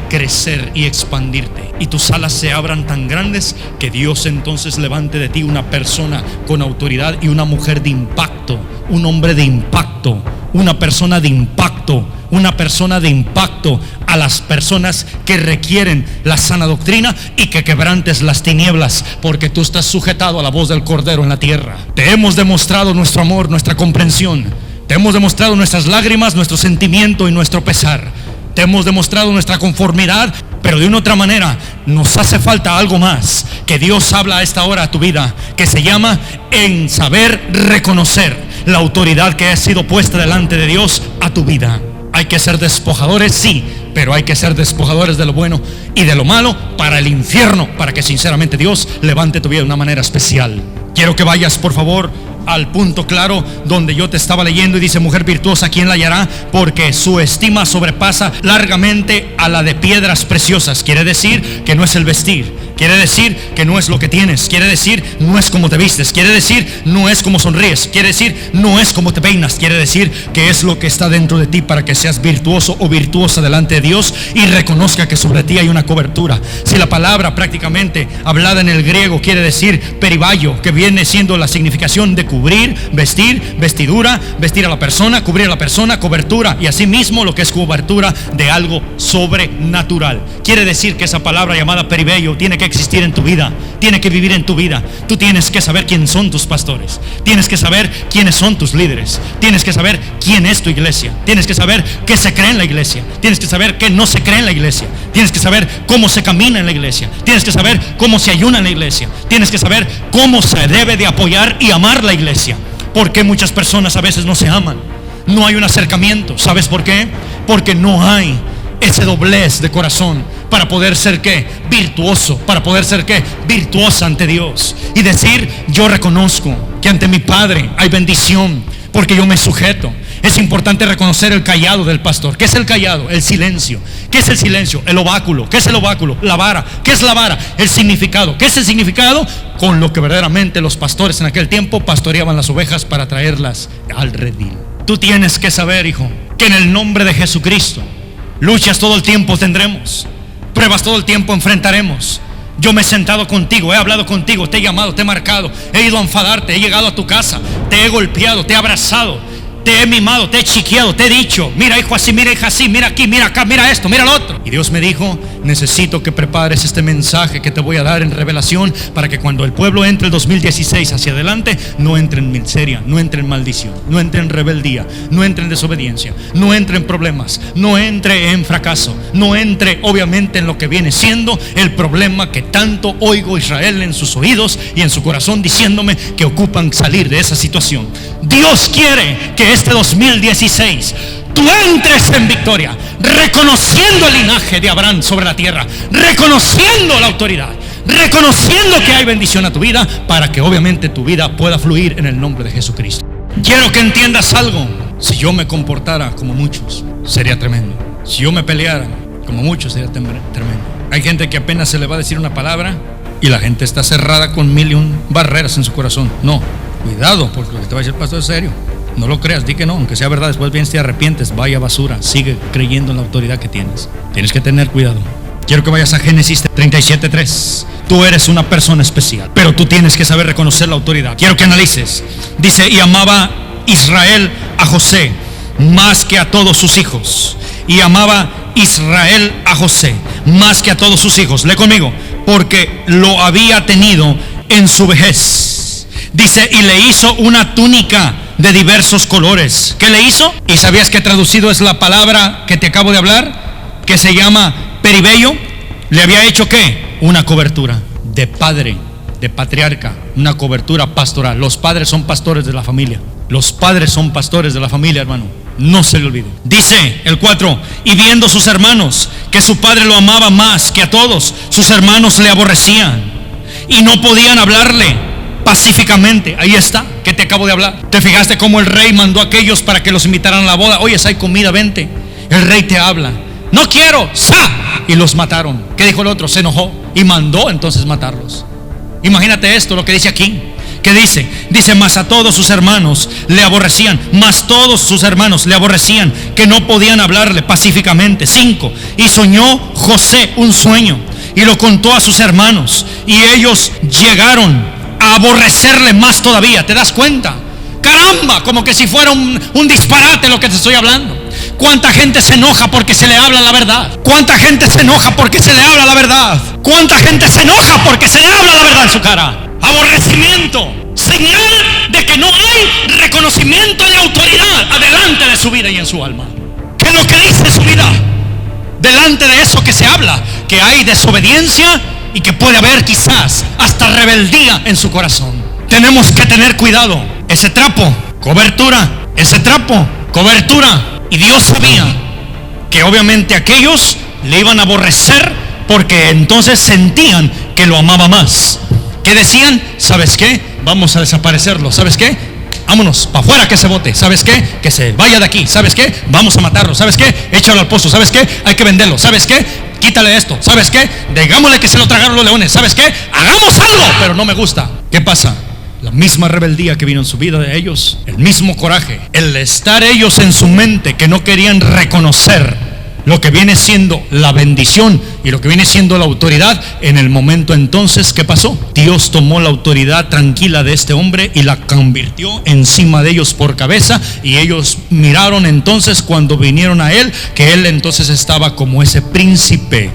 crecer y expandirte y tus alas se abran tan grandes que Dios entonces levante de ti una persona con autoridad y una mujer de impacto, un hombre de impacto, una persona de impacto, una persona de impacto a las personas que requieren la sana doctrina, y que quebrantes las tinieblas, porque tú estás sujetado a la voz del Cordero en la tierra. Te hemos demostrado nuestro amor, nuestra comprensión. Te hemos demostrado nuestras lágrimas, nuestro sentimiento y nuestro pesar. Te hemos demostrado nuestra conformidad, pero de una otra manera nos hace falta algo más que Dios habla a esta hora a tu vida, que se llama en saber reconocer la autoridad que ha sido puesta delante de Dios a tu vida. Hay que ser despojadores, sí, pero hay que ser despojadores de lo bueno y de lo malo para el infierno, para que sinceramente Dios levante tu vida de una manera especial. Quiero que vayas, por favor, al punto claro donde yo te estaba leyendo, y dice: mujer virtuosa, ¿quién la hallará? Porque su estima sobrepasa largamente a la de piedras preciosas. Quiere decir que no es el vestir, quiere decir que no es lo que tienes, quiere decir no es como te vistes, quiere decir no es como sonríes, quiere decir no es como te peinas, quiere decir que es lo que está dentro de ti para que seas virtuoso o virtuosa delante de Dios y reconozca que sobre ti hay una cobertura. Si la palabra prácticamente hablada en el griego quiere decir peribayo, que viene siendo la significación de cubrir, vestir, vestidura, vestir a la persona, cubrir a la persona, cobertura, y asimismo lo que es cobertura de algo sobrenatural. Quiere decir que esa palabra llamada peribeio tiene que existir en tu vida, tiene que vivir en tu vida. Tú tienes que saber quién son tus pastores, tienes que saber quiénes son tus líderes, tienes que saber quién es tu iglesia, tienes que saber qué se cree en la iglesia, tienes que saber qué no se cree en la iglesia, tienes que saber cómo se camina en la iglesia, tienes que saber cómo se ayuna en la iglesia, tienes que saber cómo se debe de apoyar y amar la iglesia. Porque muchas personas a veces no se aman, no hay un acercamiento. ¿Sabes por qué? Porque no hay ese doblez de corazón para poder ser ¿qué? Virtuoso, para poder ser ¿qué? Virtuosa ante Dios y decir: yo reconozco que ante mi Padre hay bendición porque yo me sujeto. Es importante reconocer el callado del pastor. ¿Qué es el callado? El silencio. ¿Qué es el silencio? El obáculo. ¿Qué es el obáculo? La vara. ¿Qué es la vara? El significado. ¿Qué es el significado? Con lo que verdaderamente los pastores en aquel tiempo pastoreaban las ovejas para traerlas al redil. Tú tienes que saber, hijo, que en el nombre de Jesucristo luchas todo el tiempo tendremos, pruebas todo el tiempo enfrentaremos. Yo me he sentado contigo, he hablado contigo, te he llamado, te he marcado, he ido a enfadarte, he llegado a tu casa, te he golpeado, te he abrazado, te he mimado, te he chiqueado, te he dicho: mira hijo así, mira hija así, mira aquí, mira acá, mira esto, mira lo otro. Y Dios me dijo: necesito que prepares este mensaje que te voy a dar en revelación, para que cuando el pueblo entre el 2016 hacia adelante, no entre en miseria, no entre en maldición, no entre en rebeldía, no entre en desobediencia, no entre en problemas, no entre en fracaso, no entre obviamente en lo que viene siendo el problema que tanto oigo Israel en sus oídos y en su corazón diciéndome que ocupan salir de esa situación. Dios quiere que este 2016 tú entres en victoria, reconociendo el linaje de Abraham sobre la tierra, reconociendo la autoridad, reconociendo que hay bendición a tu vida, para que obviamente tu vida pueda fluir en el nombre de Jesucristo. Quiero que entiendas algo: si yo me comportara como muchos, sería tremendo. Si yo me peleara como muchos, sería tremendo. Hay gente que apenas se le va a decir una palabra y la gente está cerrada con 1001 barreras en su corazón. No, cuidado, porque lo que te va a decir el pastor es serio. No lo creas, di que no, aunque sea verdad. Después vienes y te arrepientes, vaya basura. Sigue creyendo en la autoridad que tienes. Tienes que tener cuidado. Quiero que vayas a Génesis 37:3. Tú eres una persona especial, pero tú tienes que saber reconocer la autoridad. Quiero que analices. Dice: y amaba Israel a José más que a todos sus hijos. Y amaba Israel a José más que a todos sus hijos. Lee conmigo: porque lo había tenido en su vejez. Dice: y le hizo una túnica de diversos colores. ¿Qué le hizo? ¿Y sabías que traducido es la palabra que te acabo de hablar, que se llama peribello? Le había hecho ¿qué? Una cobertura de padre, de patriarca, una cobertura pastoral. Los padres son pastores de la familia. Los padres son pastores de la familia, hermano. No se le olvide. Dice el 4: y viendo sus hermanos que su padre lo amaba más que a todos, sus hermanos le aborrecían y no podían hablarle pacíficamente. Ahí está, que te acabo de hablar. ¿Te fijaste cómo el rey mandó a aquellos para que los invitaran a la boda? Oye, hay comida, vente. El rey te habla: no quiero, ¡sa! Y los mataron. ¿Qué dijo el otro? Se enojó y mandó entonces matarlos. Imagínate esto, lo que dice aquí. ¿Qué dice? Dice: mas a todos sus hermanos le aborrecían, mas todos sus hermanos le aborrecían, que no podían hablarle pacíficamente. 5: y soñó José un sueño y lo contó a sus hermanos, y ellos llegaron a aborrecerle más todavía. ¿Te das cuenta? Caramba, como que si fuera un disparate lo que te estoy hablando. ¿Cuánta gente se enoja porque se le habla la verdad? ¿Cuánta gente se enoja porque se le habla la verdad? ¿Cuánta gente se enoja porque se le habla la verdad en su cara? Aborrecimiento, señal de que no hay reconocimiento de autoridad adelante de su vida y en su alma. ¿Qué es lo que dice su vida? Delante de eso que se habla, que hay desobediencia y que puede haber quizás hasta rebeldía en su corazón. Tenemos que tener cuidado. Ese trapo, cobertura. Ese trapo, cobertura. Y Dios sabía que obviamente aquellos le iban a aborrecer, porque entonces sentían que lo amaba más. ¿Qué decían? ¿Sabes qué? Vamos a desaparecerlo. ¿Sabes qué? Vámonos, para afuera que se bote. ¿Sabes qué? Que se vaya de aquí. ¿Sabes qué? Vamos a matarlo. ¿Sabes qué? Échalo al pozo. ¿Sabes qué? Hay que venderlo. ¿Sabes qué? Quítale esto. ¿Sabes qué? Digámosle que se lo tragaron los leones. ¿Sabes qué? Hagamos algo. Pero no me gusta. ¿Qué pasa? La misma rebeldía que vino en su vida de ellos, el mismo coraje, el estar ellos en su mente que no querían reconocer lo que viene siendo la bendición y lo que viene siendo la autoridad. En el momento entonces, ¿qué pasó? Dios tomó la autoridad tranquila de este hombre y la convirtió encima de ellos por cabeza, y ellos miraron entonces cuando vinieron a él, que él entonces estaba como ese príncipe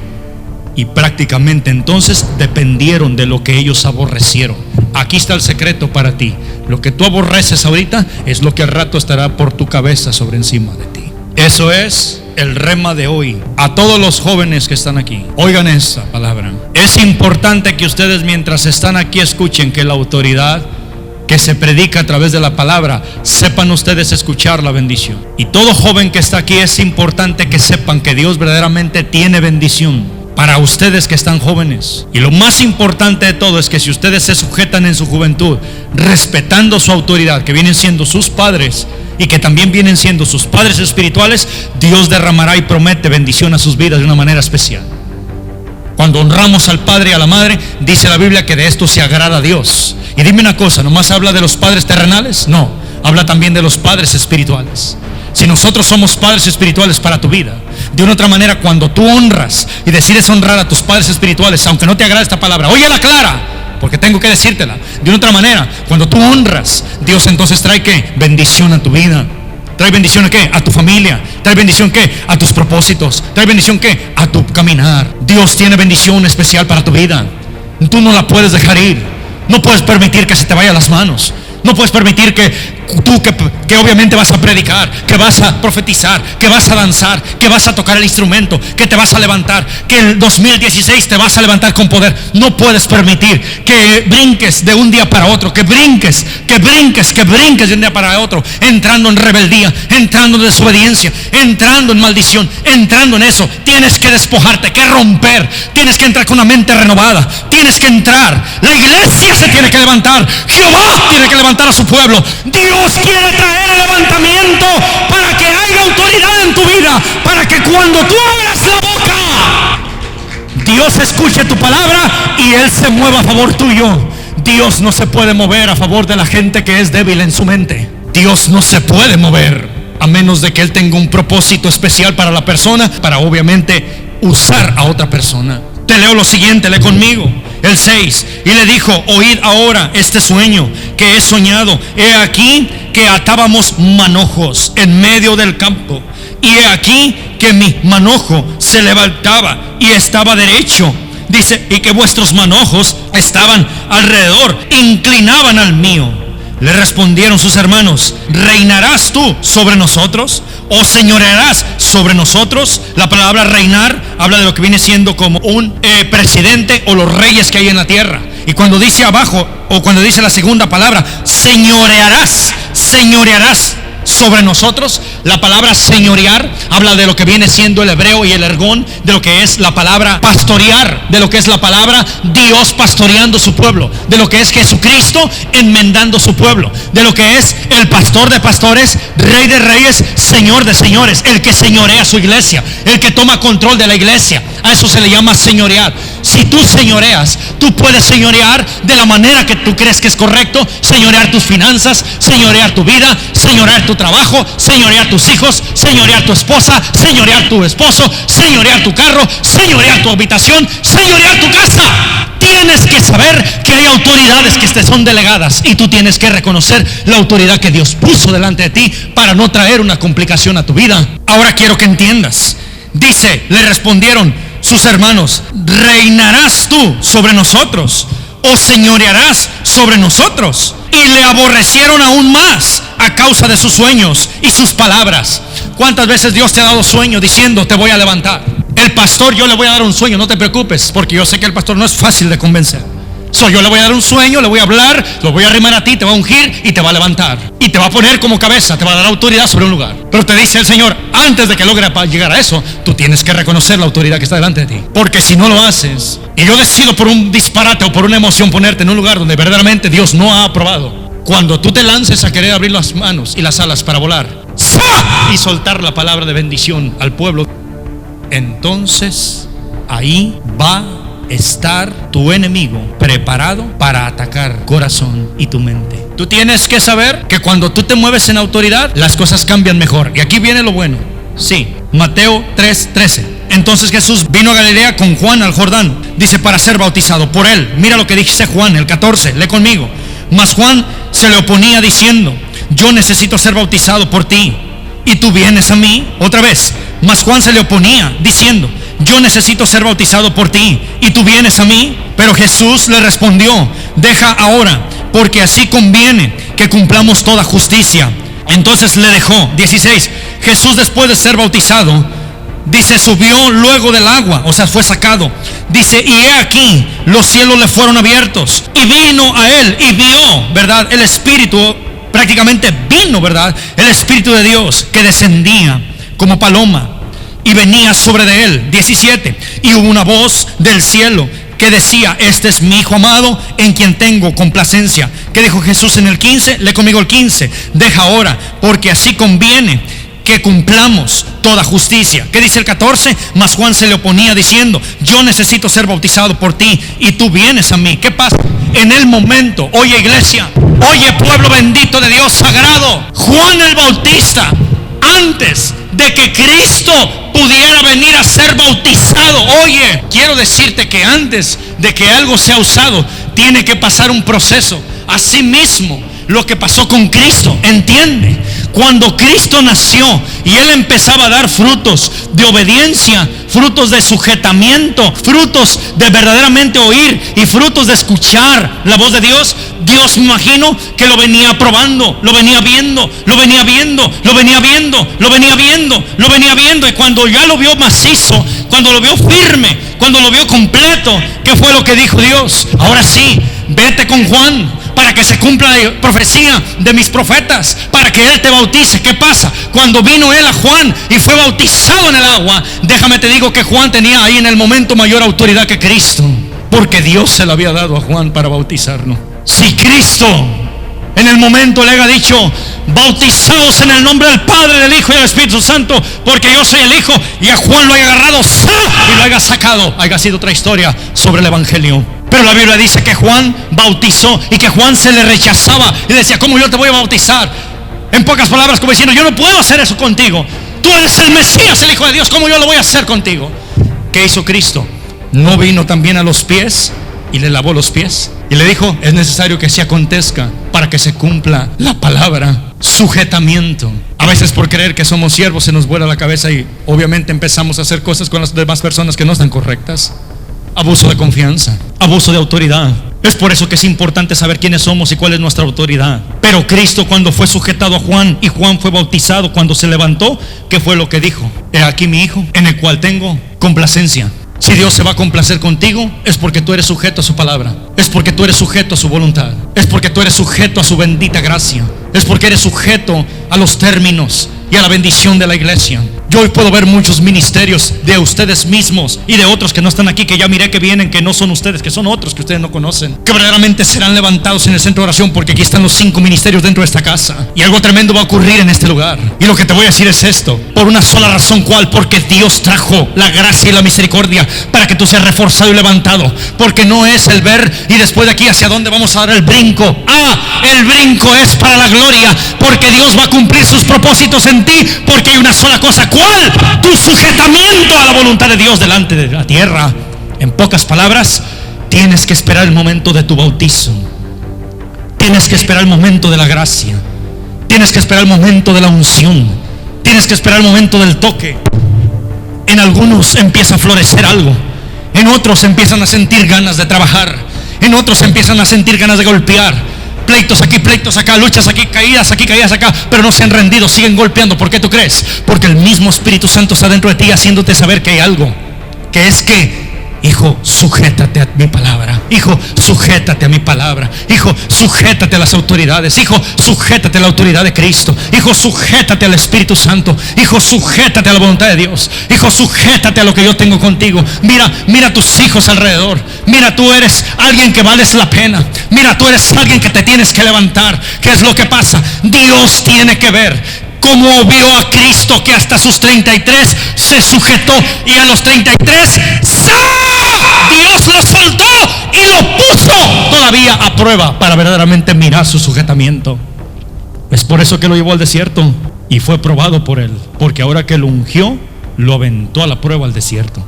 Y prácticamente entonces dependieron de lo que ellos aborrecieron. Aquí está el secreto para ti. Lo que tú aborreces ahorita es lo que al rato estará por tu cabeza sobre encima de ti. Eso es el rema de hoy. A todos los jóvenes que están aquí, oigan esta palabra. Es importante que ustedes, mientras están aquí, escuchen que la autoridad que se predica a través de la palabra, sepan ustedes escuchar la bendición. Y todo joven que está aquí, es importante que sepan que Dios verdaderamente tiene bendición para ustedes que están jóvenes. Y lo más importante de todo es que si ustedes se sujetan en su juventud, respetando su autoridad, que vienen siendo sus padres y que también vienen siendo sus padres espirituales, Dios derramará y promete bendición a sus vidas de una manera especial. Cuando honramos al padre y a la madre, dice la Biblia que de esto se agrada a Dios. Y dime una cosa, ¿nomás habla de los padres terrenales? No, habla también de los padres espirituales. Si nosotros somos padres espirituales para tu vida, de una otra manera, cuando tú honras y decides honrar a tus padres espirituales, aunque no te agrade esta palabra, óyela clara, porque tengo que decírtela. De una otra manera, cuando tú honras, Dios entonces trae ¿qué? Bendición a tu vida. Trae bendición a ¿qué? A tu familia. Trae bendición ¿qué? A tus propósitos. Trae bendición ¿qué? A tu caminar. Dios tiene bendición especial para tu vida. Tú no la puedes dejar ir. No puedes permitir que se te vaya a las manos. No puedes permitir que tú, que obviamente vas a predicar, que vas a profetizar, que vas a danzar, que vas a tocar el instrumento, que te vas a levantar, que el 2016 te vas a levantar con poder. No puedes permitir que brinques de un día para otro, que brinques de un día para otro, entrando en rebeldía, entrando en desobediencia, entrando en maldición, entrando en eso. Tienes que despojarte, que romper, tienes que entrar con una mente renovada, tienes que entrar. La iglesia se tiene que levantar, Jehová tiene que levantar a su pueblo. Dios quiere traer el levantamiento para que haya autoridad en tu vida, para que cuando tú abras la boca, Dios escuche tu palabra y Él se mueva a favor tuyo. Dios no se puede mover a favor de la gente que es débil en su mente. Dios no se puede mover a menos de que Él tenga un propósito especial para la persona, para obviamente usar a otra persona. Te leo lo siguiente, lee conmigo el 6. Y le dijo: oíd ahora este sueño que he soñado. He aquí que atábamos manojos en medio del campo, y he aquí que mi manojo se levantaba y estaba derecho. Dice: y que vuestros manojos estaban alrededor, inclinaban al mío. Le respondieron sus hermanos: ¿reinarás tú sobre nosotros? ¿O señorearás sobre nosotros? La palabra reinar habla de lo que viene siendo como un presidente o los reyes que hay en la tierra. Y cuando dice abajo, o cuando dice la segunda palabra, señorearás sobre nosotros, la palabra señorear habla de lo que viene siendo el hebreo y el ergón, de lo que es la palabra pastorear, de lo que es la palabra Dios pastoreando su pueblo, de lo que es Jesucristo enmendando su pueblo, de lo que es el pastor de pastores, rey de reyes, señor de señores, el que señorea su iglesia, el que toma control de la iglesia. A eso se le llama señorear. Si tú señoreas, tú puedes señorear de la manera que tú crees que es correcto, señorear tus finanzas, señorear tu vida, señorear tu trabajo, señorear tus hijos, señorear tu esposa, señorear tu esposo, señorear tu carro, señorear tu habitación, señorear tu casa. Tienes que saber que hay autoridades que te son delegadas y tú tienes que reconocer la autoridad que Dios puso delante de ti para no traer una complicación a tu vida. Ahora quiero que entiendas. Dice, le respondieron sus hermanos: ¿reinarás tú sobre nosotros o señorearás sobre nosotros? Y le aborrecieron aún más a causa de sus sueños y sus palabras. ¿Cuántas veces Dios te ha dado sueño diciendo: te voy a levantar? El pastor, yo le voy a dar un sueño, no te preocupes, porque yo sé que el pastor no es fácil de convencer. Yo le voy a dar un sueño, le voy a hablar, lo voy a arrimar a ti, te va a ungir y te va a levantar. Y te va a poner como cabeza, te va a dar autoridad sobre un lugar. Pero te dice el Señor, antes de que logre llegar a eso, tú tienes que reconocer la autoridad que está delante de ti. Porque si no lo haces, y yo decido por un disparate o por una emoción ponerte en un lugar donde verdaderamente Dios no ha aprobado, cuando tú te lances a querer abrir las manos y las alas para volar y soltar la palabra de bendición al pueblo, entonces ahí va a estar tu enemigo preparado para atacar corazón y tu mente. Tú tienes que saber que cuando tú te mueves en autoridad, las cosas cambian mejor. Y aquí viene lo bueno. Sí, Mateo 3:13. Entonces Jesús vino a Galilea con Juan al Jordán, dice, para ser bautizado por él. Mira lo que dice Juan, el 14, lee conmigo. Mas Juan se le oponía diciendo: yo necesito ser bautizado por ti, y tú vienes a mí. Otra vez, mas Juan se le oponía diciendo: yo necesito ser bautizado por ti y tú vienes a mí. Pero Jesús le respondió, deja ahora, porque así conviene que cumplamos toda justicia. Entonces le dejó. 16. Jesús, después de ser bautizado, dice, subió luego del agua, o sea, fue sacado. Dice, y he aquí, los cielos le fueron abiertos, y vino a él, y vio, ¿verdad? El Espíritu, prácticamente vino, ¿verdad? El Espíritu de Dios que descendía como paloma y venía sobre de él. 17. Y hubo una voz del cielo que decía, este es mi Hijo amado, en quien tengo complacencia. ¿Qué dijo Jesús en el 15? Lee conmigo el 15. Deja ahora, porque así conviene que cumplamos toda justicia. ¿Qué dice el 14? Mas Juan se le oponía diciendo, yo necesito ser bautizado por ti y tú vienes a mí. ¿Qué pasa? En el momento, oye iglesia, oye pueblo bendito de Dios sagrado, Juan el Bautista, antes de que Cristo pudiera venir a ser bautizado, oye, quiero decirte que antes de que algo sea usado, tiene que pasar un proceso. Asimismo, lo que pasó con Cristo, entiende, cuando Cristo nació y Él empezaba a dar frutos de obediencia, frutos de sujetamiento, frutos de verdaderamente oír y frutos de escuchar la voz de Dios, Dios, me imagino que lo venía probando, lo venía viendo, lo venía viendo, lo venía viendo, lo venía viendo, lo venía viendo, y cuando ya lo vio macizo, cuando lo vio firme, cuando lo vio completo, ¿qué fue lo que dijo Dios? Ahora sí, vete con Juan para que se cumpla la profecía de mis profetas, para que él te bautice. ¿Qué pasa? Cuando vino él a Juan y fue bautizado en el agua, déjame te digo que Juan tenía ahí en el momento mayor autoridad que Cristo, porque Dios se la había dado a Juan para bautizarlo. Si Cristo en el momento le haya dicho, bautizados en el nombre del Padre, del Hijo y del Espíritu Santo, porque yo soy el Hijo, y a Juan lo haya agarrado y lo haya sacado, haya sido otra historia sobre el Evangelio. Pero la Biblia dice que Juan bautizó y que Juan se le rechazaba y decía, ¿cómo yo te voy a bautizar? En pocas palabras, como diciendo, yo no puedo hacer eso contigo, tú eres el Mesías, el Hijo de Dios, ¿cómo yo lo voy a hacer contigo? ¿Qué hizo Cristo? ¿No vino también a los pies y le lavó los pies? Y le dijo, es necesario que se acontezca para que se cumpla la palabra. Sujetamiento. A veces por creer que somos siervos se nos vuela la cabeza y obviamente empezamos a hacer cosas con las demás personas que no están correctas. Abuso de confianza, abuso de autoridad. Es por eso que es importante saber quiénes somos y cuál es nuestra autoridad. Pero Cristo, cuando fue sujetado a Juan y Juan fue bautizado, cuando se levantó, ¿qué fue lo que dijo? He aquí mi Hijo, en el cual tengo complacencia. Si Dios se va a complacer contigo, es porque tú eres sujeto a su palabra, es porque tú eres sujeto a su voluntad, es porque tú eres sujeto a su bendita gracia, es porque eres sujeto a los términos y a la bendición de la iglesia. Yo hoy puedo ver muchos ministerios de ustedes mismos y de otros que no están aquí, que ya miré que vienen, que no son ustedes, que son otros que ustedes no conocen, que verdaderamente serán levantados en el centro de oración, porque aquí están los 5 ministerios dentro de esta casa y algo tremendo va a ocurrir en este lugar. Y lo que te voy a decir es esto, por una sola razón, ¿cuál? Porque Dios trajo la gracia y la misericordia para que tú seas reforzado y levantado, porque no es el ver y después de aquí hacia dónde vamos a dar el brinco. El brinco es para la gloria, porque Dios va a cumplir sus propósitos en ti, porque hay una sola cosa. ¿Cuál? Tu sujetamiento a la voluntad de Dios delante de la tierra. En pocas palabras, tienes que esperar el momento de tu bautizo, tienes que esperar el momento de la gracia, tienes que esperar el momento de la unción, tienes que esperar el momento del toque. En algunos empieza a florecer algo, en otros empiezan a sentir ganas de trabajar, en otros empiezan a sentir ganas de golpear. Pleitos aquí, pleitos acá, luchas aquí, caídas acá, pero no se han rendido, siguen golpeando. ¿Por qué tú crees? Porque el mismo Espíritu Santo está dentro de ti, haciéndote saber que hay algo, que es que, hijo, sujétate a mi palabra. Hijo, sujétate a mi palabra. Hijo, sujétate a las autoridades. Hijo, sujétate a la autoridad de Cristo. Hijo, sujétate al Espíritu Santo. Hijo, sujétate a la voluntad de Dios. Hijo, sujétate a lo que yo tengo contigo. Mira a tus hijos alrededor. Mira, tú eres alguien que vales la pena. Mira, tú eres alguien que te tienes que levantar. ¿Qué es lo que pasa? Dios tiene que ver cómo vio a Cristo, que hasta sus 33 se sujetó, y a los 33 Dios lo soltó y lo puso todavía a prueba para verdaderamente mirar su sujetamiento. Es por eso que lo llevó al desierto y fue probado por él, porque ahora que lo ungió, lo aventó a la prueba al desierto.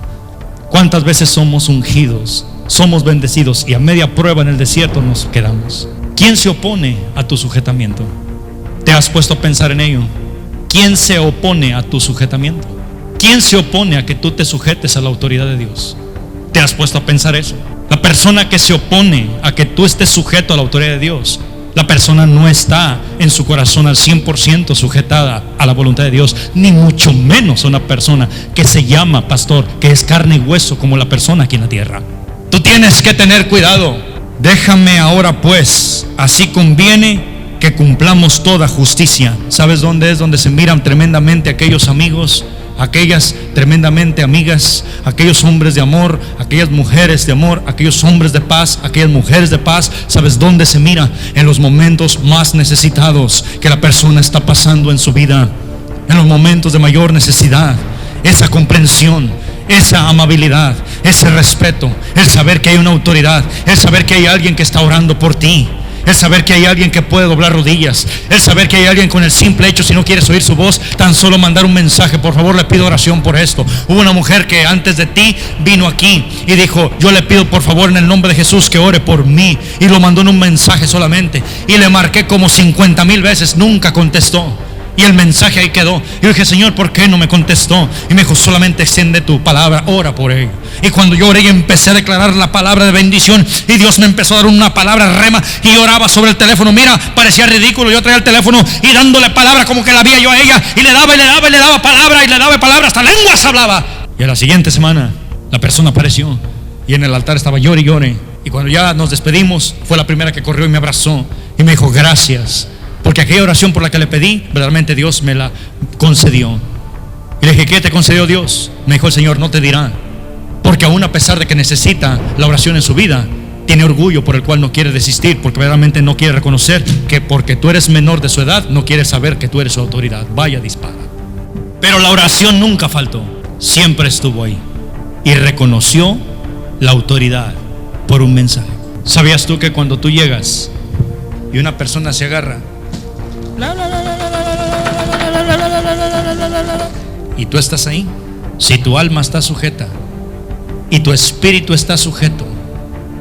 ¿Cuántas veces somos ungidos, somos bendecidos y a media prueba en el desierto nos quedamos? ¿Quién se opone a tu sujetamiento? ¿Te has puesto a pensar en ello? ¿Quién se opone a tu sujetamiento? ¿Quién se opone a que tú te sujetes a la autoridad de Dios? ¿Te has puesto a pensar eso? La persona que se opone a que tú estés sujeto a la autoridad de Dios, la persona no está en su corazón al 100% sujetada a la voluntad de Dios, ni mucho menos una persona que se llama pastor, que es carne y hueso como la persona aquí en la tierra. Tú tienes que tener cuidado. Déjame ahora pues, así conviene que cumplamos toda justicia. ¿Sabes dónde es donde se miran tremendamente aquellos amigos, aquellas tremendamente amigas, aquellos hombres de amor, aquellas mujeres de amor, aquellos hombres de paz, aquellas mujeres de paz? ¿Sabes dónde se mira? En los momentos más necesitados que la persona está pasando en su vida, en los momentos de mayor necesidad. Esa comprensión, esa amabilidad, ese respeto, el saber que hay una autoridad, el saber que hay alguien que está orando por ti, el saber que hay alguien que puede doblar rodillas, el saber que hay alguien con el simple hecho, si no quieres oír su voz, tan solo mandar un mensaje: por favor, le pido oración por esto. Hubo una mujer que antes de ti vino aquí y dijo: yo le pido por favor en el nombre de Jesús que ore por mí, y lo mandó en un mensaje solamente, y le marqué como 50,000 veces, nunca contestó. Y el mensaje ahí quedó. Y yo dije: Señor, ¿por qué no me contestó? Y me dijo: solamente extiende tu palabra, ora por ello. Y cuando yo oré y empecé a declarar la palabra de bendición, y Dios me empezó a dar una palabra rema, y yo oraba sobre el teléfono. Mira, parecía ridículo, yo traía el teléfono y dándole palabra como que la veía yo a ella, y le daba y le daba y le daba palabra y le daba palabra, hasta lenguas hablaba. Y a la siguiente semana la persona apareció y en el altar estaba llore y llore. Y cuando ya nos despedimos, fue la primera que corrió y me abrazó y me dijo: gracias, porque aquella oración por la que le pedí, verdaderamente Dios me la concedió. Y le dije: ¿qué te concedió Dios? Me dijo: el Señor no te dirá. Porque aún a pesar de que necesita la oración en su vida, tiene orgullo por el cual no quiere desistir, porque verdaderamente no quiere reconocer que porque tú eres menor de su edad, no quiere saber que tú eres su autoridad. Vaya, dispara. Pero la oración nunca faltó, siempre estuvo ahí, y reconoció la autoridad por un mensaje. ¿Sabías tú que cuando tú llegas y una persona se agarra y tú estás ahí, si tu alma está sujeta y tu espíritu está sujeto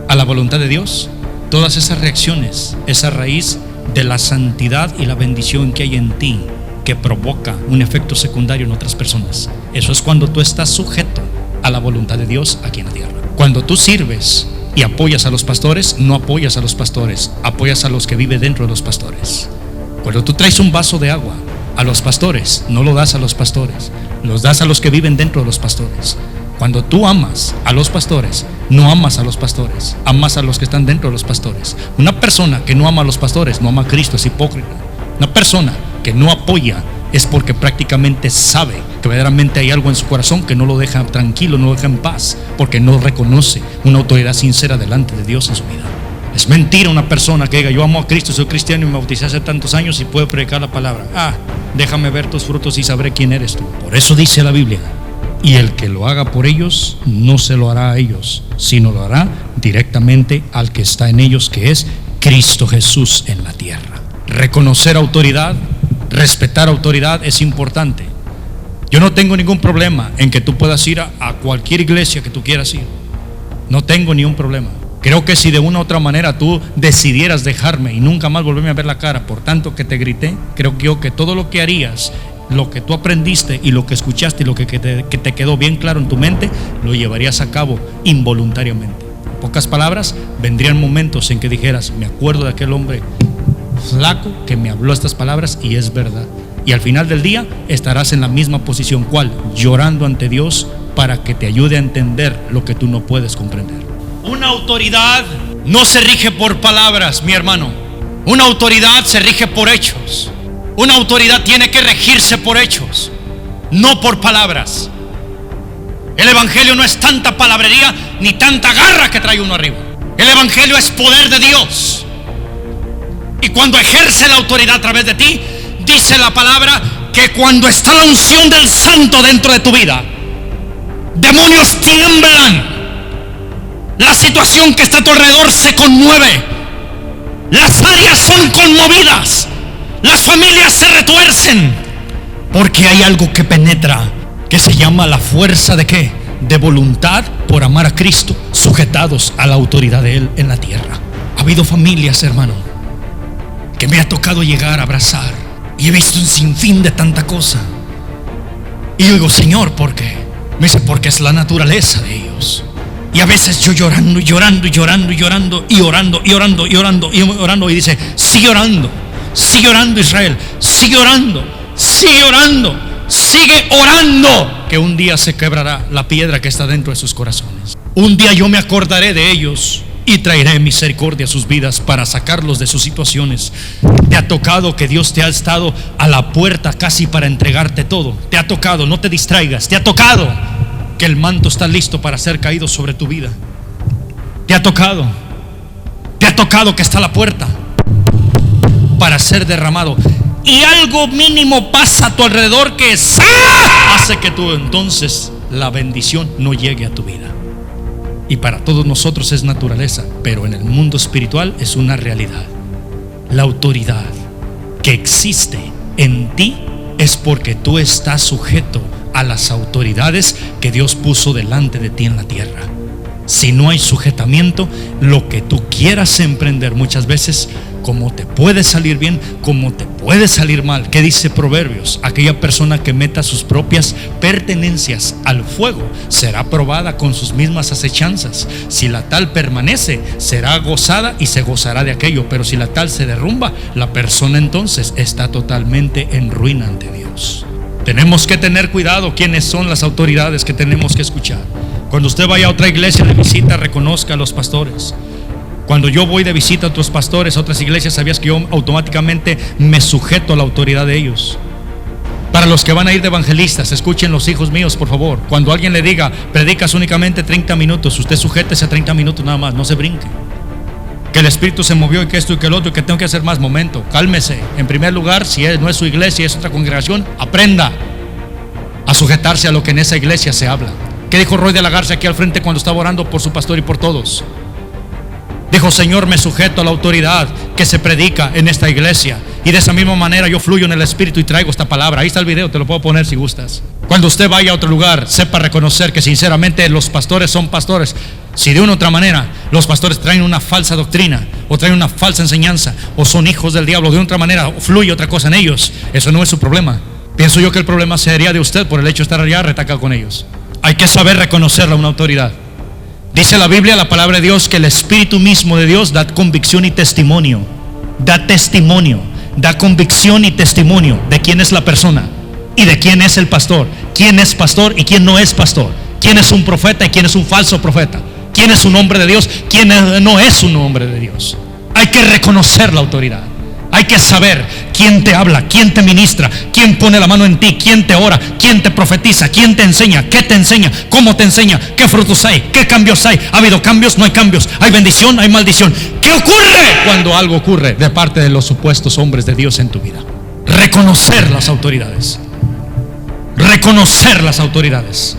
a la voluntad de Dios, todas esas reacciones, esa raíz de la santidad y la bendición que hay en ti, que provoca un efecto secundario en otras personas, eso es cuando tú estás sujeto a la voluntad de Dios aquí en la tierra. Cuando tú sirves y apoyas a los pastores, no apoyas a los pastores, apoyas a los que viven dentro de los pastores. Cuando tú traes un vaso de agua a los pastores, no lo das a los pastores, los das a los que viven dentro de los pastores. Cuando tú amas a los pastores, no amas a los pastores, amas a los que están dentro de los pastores. Una persona que no ama a los pastores no ama a Cristo, es hipócrita. Una persona que no apoya es porque prácticamente sabe que verdaderamente hay algo en su corazón que no lo deja tranquilo, no lo deja en paz, porque no reconoce una autoridad sincera delante de Dios en su vida. Es mentira una persona que diga: yo amo a Cristo, soy cristiano y me bauticé hace tantos años y puedo predicar la palabra. Déjame ver tus frutos y sabré quién eres tú. Por eso dice la Biblia: y el que lo haga por ellos, no se lo hará a ellos, sino lo hará directamente al que está en ellos, que es Cristo Jesús en la tierra. Reconocer autoridad, respetar autoridad es importante. Yo no tengo ningún problema en que tú puedas ir a cualquier iglesia que tú quieras ir. No tengo ni un problema. Creo que si de una u otra manera tú decidieras dejarme y nunca más volverme a ver la cara por tanto que te grité, creo que todo lo que harías, lo que tú aprendiste y lo que escuchaste y lo que te quedó bien claro en tu mente, lo llevarías a cabo involuntariamente. En pocas palabras, vendrían momentos en que dijeras: me acuerdo de aquel hombre flaco que me habló estas palabras y es verdad. Y al final del día estarás en la misma posición, ¿cuál? Llorando ante Dios para que te ayude a entender lo que tú no puedes comprender. Una autoridad no se rige por palabras, mi hermano. Una autoridad se rige por hechos. Una autoridad tiene que regirse por hechos, no por palabras. El evangelio no es tanta palabrería ni tanta garra que trae uno arriba. El evangelio es poder de Dios. Y cuando ejerce la autoridad a través de ti, dice la palabra que cuando está la unción del santo dentro de tu vida, demonios tiemblan. La situación que está a tu alrededor se conmueve. Las áreas son conmovidas. Las familias se retuercen. Porque hay algo que penetra, que se llama la fuerza ¿de qué? De voluntad por amar a Cristo, sujetados a la autoridad de Él en la tierra. Ha habido familias, hermano, que me ha tocado llegar a abrazar y he visto un sinfín de tanta cosa. Y yo digo, Señor, ¿por qué? Me dice, porque es la naturaleza de ellos. Y a veces yo llorando, llorando, llorando, llorando, y orando, y orando, y orando, y orando. Y dice, sigue orando Israel, sigue orando, sigue orando, sigue orando, que un día se quebrará la piedra que está dentro de sus corazones. Un día yo me acordaré de ellos y traeré misericordia a sus vidas para sacarlos de sus situaciones. Te ha tocado que Dios te ha estado a la puerta casi para entregarte todo. Te ha tocado, no te distraigas. Te ha tocado que el manto está listo para ser caído sobre tu vida. Te ha tocado que está a la puerta para ser derramado. Y algo mínimo pasa a tu alrededor que hace que tú entonces la bendición no llegue a tu vida. Y para todos nosotros es naturaleza, pero en el mundo espiritual es una realidad. La autoridad que existe en ti es porque tú estás sujeto a las autoridades que Dios puso delante de ti en la tierra. Si no hay sujetamiento, lo que tú quieras emprender muchas veces, como te puede salir bien, como te puede salir mal. ¿Qué dice Proverbios? Aquella persona que meta sus propias pertenencias al fuego será probada con sus mismas acechanzas. Si la tal permanece, será gozada y se gozará de aquello. Pero si la tal se derrumba, la persona entonces está totalmente en ruina ante Dios. Tenemos que tener cuidado quiénes son las autoridades que tenemos que escuchar. Cuando usted vaya a otra iglesia de visita, reconozca a los pastores. Cuando yo voy de visita a otros pastores, a otras iglesias, sabías que yo automáticamente me sujeto a la autoridad de ellos. Para los que van a ir de evangelistas, escuchen los hijos míos, por favor. Cuando alguien le diga, predicas únicamente 30 minutos, usted sujétese a 30 minutos nada más, no se brinque. Que el Espíritu se movió y que esto y que el otro y que tengo que hacer más. Momento, cálmese. En primer lugar, si no es su iglesia, es otra congregación, aprenda a sujetarse a lo que en esa iglesia se habla. ¿Qué dijo Roy de la Garza aquí al frente cuando estaba orando por su pastor y por todos? Dijo, Señor, me sujeto a la autoridad que se predica en esta iglesia. Y de esa misma manera yo fluyo en el Espíritu y traigo esta palabra. Ahí está el video, te lo puedo poner si gustas. Cuando usted vaya a otro lugar, sepa reconocer que sinceramente los pastores son pastores. Si de una u otra manera los pastores traen una falsa doctrina o traen una falsa enseñanza o son hijos del diablo, de otra manera fluye otra cosa en ellos, eso no es su problema. Pienso yo que el problema sería de usted por el hecho de estar allá retacado con ellos. Hay que saber reconocerla una autoridad. Dice la Biblia, la palabra de Dios, que el Espíritu mismo de Dios da convicción y testimonio. Da testimonio, da convicción y testimonio de quién es la persona y de quién es el pastor. Quién es pastor y quién no es pastor. Quién es un profeta y quién es un falso profeta. Quién es un hombre de Dios, quién no es un hombre de Dios. Hay que reconocer la autoridad. Hay que saber quién te habla, quién te ministra, quién pone la mano en ti, quién te ora, quién te profetiza, quién te enseña, qué te enseña, cómo te enseña, qué frutos hay, qué cambios hay. ¿Ha habido cambios? No hay cambios. ¿Hay bendición? ¿Hay maldición? ¿Qué ocurre cuando algo ocurre de parte de los supuestos hombres de Dios en tu vida? Reconocer las autoridades. Reconocer las autoridades.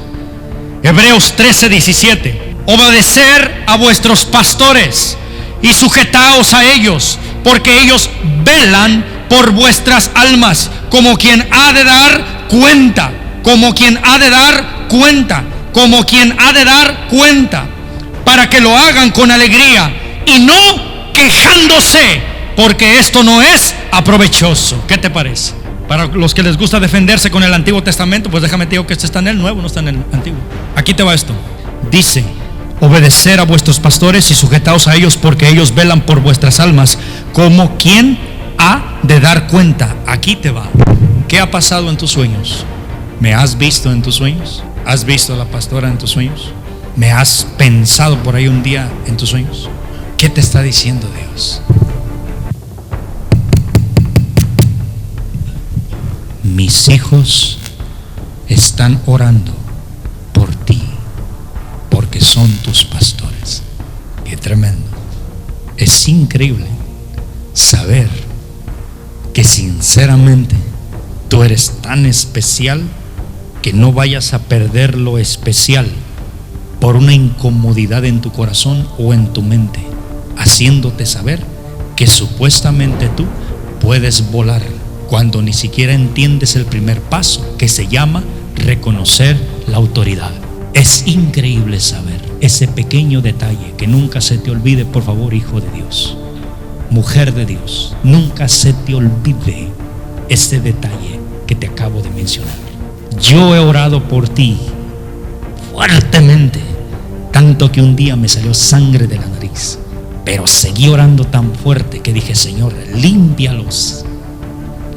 Hebreos 13:17. Obedecer a vuestros pastores y sujetaos a ellos, porque ellos velan por vuestras almas, como quien ha de dar cuenta, como quien ha de dar cuenta, como quien ha de dar cuenta, para que lo hagan con alegría y no quejándose, porque esto no es aprovechoso. ¿Qué te parece? Para los que les gusta defenderse con el Antiguo Testamento, pues déjame te digo que este está en el Nuevo, no está en el Antiguo. Aquí te va esto. Dice, obedecer a vuestros pastores y sujetaos a ellos, porque ellos velan por vuestras almas, como quien ha de dar cuenta. Aquí te va. ¿Qué ha pasado en tus sueños? ¿Me has visto en tus sueños? ¿Has visto a la pastora en tus sueños? ¿Me has pensado por ahí un día en tus sueños? ¿Qué te está diciendo Dios? Mis hijos están orando por ti, porque son tus pastores. Qué tremendo. Es increíble saber que sinceramente tú eres tan especial que no vayas a perder lo especial por una incomodidad en tu corazón o en tu mente, haciéndote saber que supuestamente tú puedes volar cuando ni siquiera entiendes el primer paso, que se llama reconocer la autoridad. Es increíble saber ese pequeño detalle, que nunca se te olvide, por favor, hijo de Dios, mujer de Dios, nunca se te olvide ese detalle que te acabo de mencionar. yo he orado por ti fuertemente, tanto que un día me salió sangre de la nariz, pero seguí orando tan fuerte que dije: Señor, límpialos,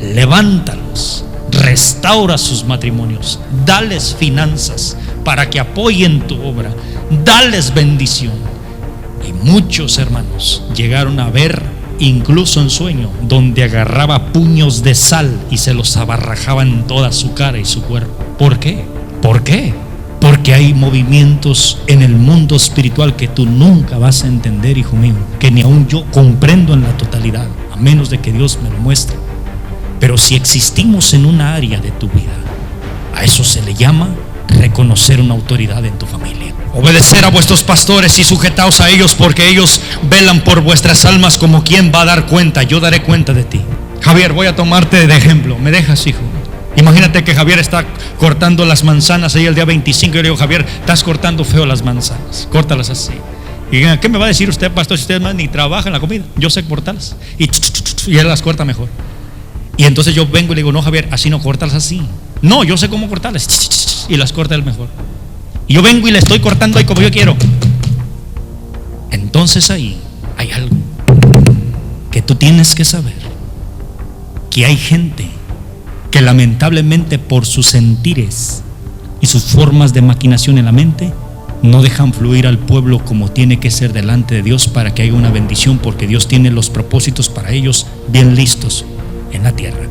levántalos, restaura sus matrimonios, dales finanzas para que apoyen tu obra, dales bendición. Y muchos hermanos llegaron a ver, incluso en sueño, donde agarraba puños de sal y se los abarrajaba en toda su cara y su cuerpo. ¿Por qué? ¿Por qué? Porque hay movimientos en el mundo espiritual que tú nunca vas a entender, hijo mío, que ni aún yo comprendo en la totalidad, a menos de que Dios me lo muestre. Pero si existimos en una área de tu vida, a eso se le llama reconocer una autoridad en tu familia. Obedecer a vuestros pastores y sujetaos a ellos, porque ellos velan por vuestras almas, como quien va a dar cuenta. Yo daré cuenta de ti. Javier, voy a tomarte de ejemplo. ¿Me dejas, hijo? Imagínate que Javier está cortando las manzanas ahí el día 25. Yo le digo: Javier, estás cortando feo las manzanas, córtalas así. Y ¿qué me va a decir usted, pastor, si usted más ni trabaja en la comida? Yo sé cortarlas. Y él las corta mejor. Y entonces yo vengo y le digo: no, Javier, así no, córtalas así. No, yo sé cómo cortarlas. Y las corta él mejor. Y yo vengo y le estoy cortando ahí como yo quiero. Entonces ahí hay algo que tú tienes que saber: que hay gente que lamentablemente por sus sentires y sus formas de maquinación en la mente no dejan fluir al pueblo como tiene que ser delante de Dios para que haya una bendición, porque Dios tiene los propósitos para ellos bien listos en la tierra.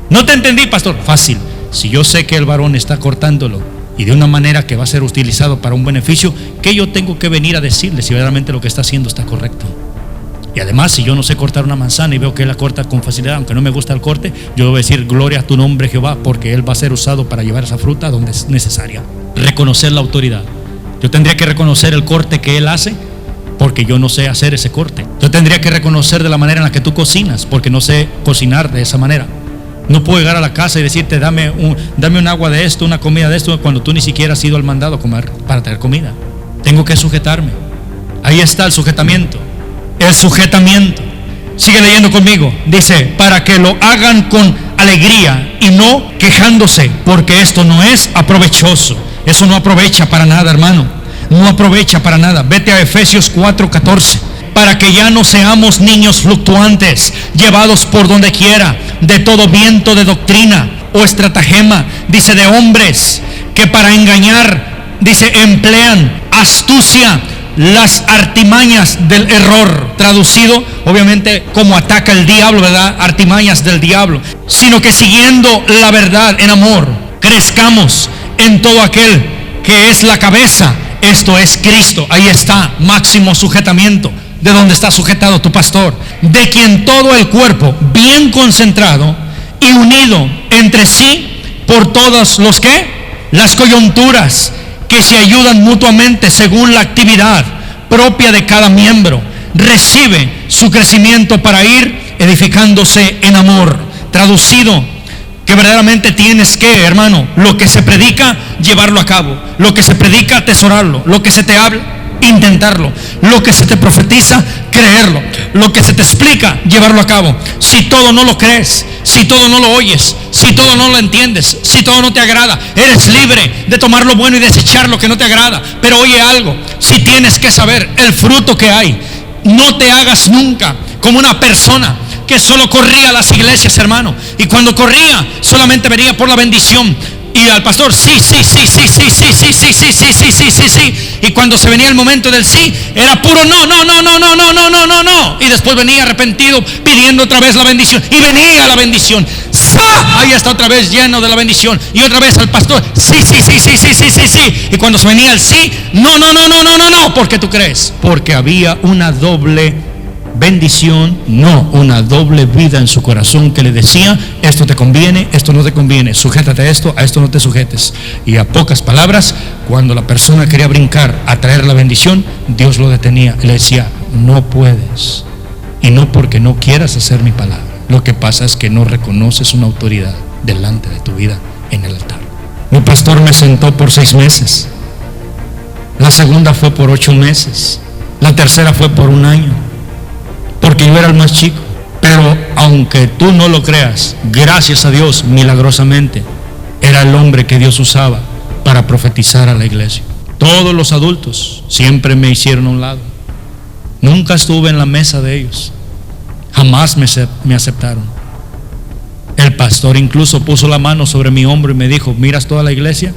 No te entendí, pastor. Fácil. Si yo sé que el varón está cortándolo y de una manera que va a ser utilizado para un beneficio, ¿qué yo tengo que venir a decirle si verdaderamente lo que está haciendo está correcto? Y además, si yo no sé cortar una manzana y veo que él la corta con facilidad, aunque no me gusta el corte, yo debo decir: gloria a tu nombre, Jehová, porque él va a ser usado para llevar esa fruta donde es necesaria. Reconocer la autoridad. Yo tendría que reconocer el corte que él hace, porque yo no sé hacer ese corte. Yo tendría que reconocer de la manera en la que tú cocinas, porque no sé cocinar de esa manera. No puedo llegar a la casa y decirte: dame un agua de esto, una comida de esto, cuando tú ni siquiera has ido al mandado a comer para traer comida. Tengo que sujetarme. Ahí está el sujetamiento. El sujetamiento. Sigue leyendo conmigo. Dice: para que lo hagan con alegría y no quejándose, porque esto no es aprovechoso. Eso no aprovecha para nada, hermano. No aprovecha para nada. Vete a Efesios 4:14. Para que ya no seamos niños fluctuantes, llevados por donde quiera de todo viento de doctrina o estratagema, dice, de hombres que para engañar, dice, emplean astucia, las artimañas del error. Traducido obviamente como ataca el diablo, ¿verdad? Artimañas del diablo. Sino que siguiendo la verdad en amor, crezcamos en todo aquel que es la cabeza, esto es Cristo. Ahí está, máximo sujetamiento. De donde está sujetado tu pastor, de quien todo el cuerpo, bien concentrado y unido entre sí por todos los que, las coyunturas que se ayudan mutuamente según la actividad propia de cada miembro, recibe su crecimiento para ir edificándose en amor. Traducido, que verdaderamente tienes que, hermano, lo que se predica, llevarlo a cabo. Lo que se predica, atesorarlo. Lo que se te habla, intentarlo. Lo que se te profetiza, creerlo. Lo que se te explica, llevarlo a cabo. Si todo no lo crees, si todo no lo oyes, si todo no lo entiendes, si todo no te agrada, eres libre de tomar lo bueno y desechar lo que no te agrada. Pero oye algo: si tienes que saber el fruto que hay, no te hagas nunca como una persona que solo corría a las iglesias, hermano, y cuando corría solamente venía por la bendición. Y al pastor, sí, y cuando se venía el momento del sí, era puro no. Y después venía arrepentido pidiendo otra vez la bendición, y venía la bendición. Ahí está otra vez lleno de la bendición, y otra vez al pastor, sí. Y cuando se venía el sí, no. ¿Por qué tú crees? Porque había una doble bendición, no una doble vida en su corazón que le decía: esto te conviene, esto no te conviene, sujétate a esto no te sujetes. Y a pocas palabras, cuando la persona quería brincar a traer la bendición, Dios lo detenía y le decía: no puedes. Y no porque no quieras hacer mi palabra, lo que pasa es que no reconoces una autoridad delante de tu vida en el altar. Mi pastor me sentó por 6 meses, la segunda fue por 8 meses, la tercera fue por 1 año, porque yo era el más chico. Pero aunque tú no lo creas, gracias a Dios, milagrosamente, era el hombre que Dios usaba para profetizar a la iglesia. Todos los adultos siempre me hicieron a un lado. Nunca estuve en la mesa de ellos. Jamás me aceptaron. El pastor incluso puso la mano sobre mi hombro y me dijo: ¿miras toda la iglesia?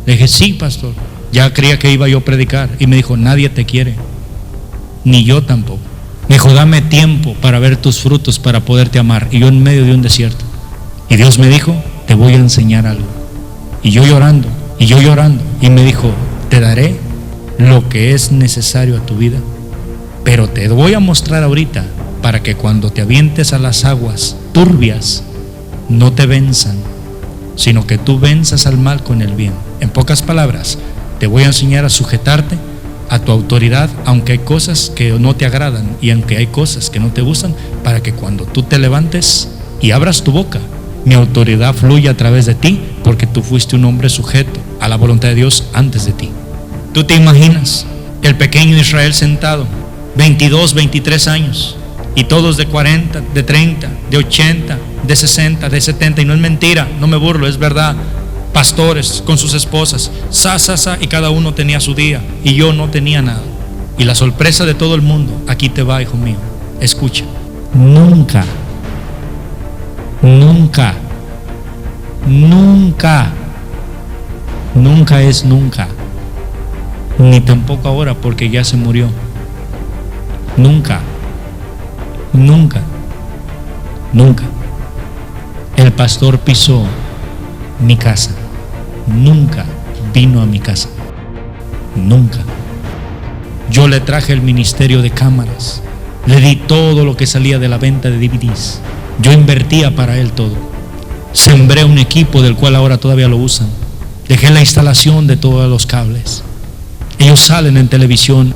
Le dije: sí, pastor. Ya creía que iba yo a predicar. Y me dijo: nadie te quiere, ni yo tampoco. Me dijo: dame tiempo para ver tus frutos, para poderte amar. Y yo en medio de un desierto. Y Dios me dijo: te voy a enseñar algo. Y yo llorando, y me dijo: te daré lo que es necesario a tu vida, pero te voy a mostrar ahorita para que cuando te avientes a las aguas turbias no te venzan, sino que tú venzas al mal con el bien. En pocas palabras, te voy a enseñar a sujetarte a tu autoridad, aunque hay cosas que no te agradan y aunque hay cosas que no te gustan, para que cuando tú te levantes y abras tu boca, mi autoridad fluye a través de ti, porque tú fuiste un hombre sujeto a la voluntad de Dios antes de ti. ¿Tú te imaginas el pequeño Israel sentado, 22, 23 años, y todos de 40, de 30, de 80, de 60, de 70, y no es mentira, no me burlo, es verdad, pastores con sus esposas, y cada uno tenía su día, y yo no tenía nada? Y la sorpresa de todo el mundo: aquí te va, hijo mío, escucha. Nunca es nunca, ni tampoco ahora, porque ya se murió. Nunca. El pastor pisó mi casa, nunca vino a mi casa, nunca. Yo le traje el ministerio de cámaras, le di todo lo que salía de la venta de DVDs. Yo invertía para él todo. Sembré un equipo del cual ahora todavía lo usan. Dejé la instalación de todos los cables. Ellos salen en televisión.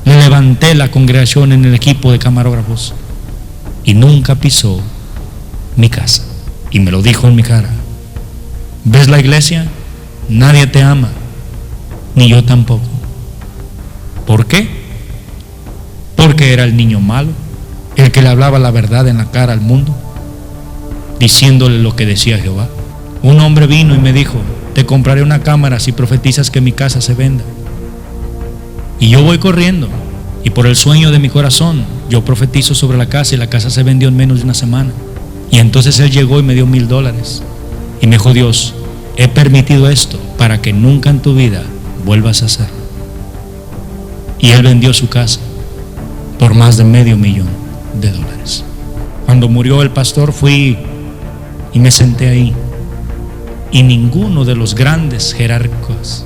Le levanté la congregación en el equipo de camarógrafos. Y nunca pisó mi casa. Y me lo dijo en mi cara: ¿ves la iglesia? Nadie te ama, ni yo tampoco. ¿Por qué? Porque era el niño malo, el que le hablaba la verdad en la cara al mundo, diciéndole lo que decía Jehová. Un hombre vino y me dijo: te compraré una cámara si profetizas que mi casa se venda. Y yo voy corriendo, y por el sueño de mi corazón yo profetizo sobre la casa, y la casa se vendió en menos de una semana. Y entonces él llegó y me dio $1,000 y me dijo: Dios, he permitido esto para que nunca en tu vida vuelvas a hacerlo. Y él vendió su casa por más de $500,000. Cuando murió el pastor, fui y me senté ahí, y ninguno de los grandes jerarcas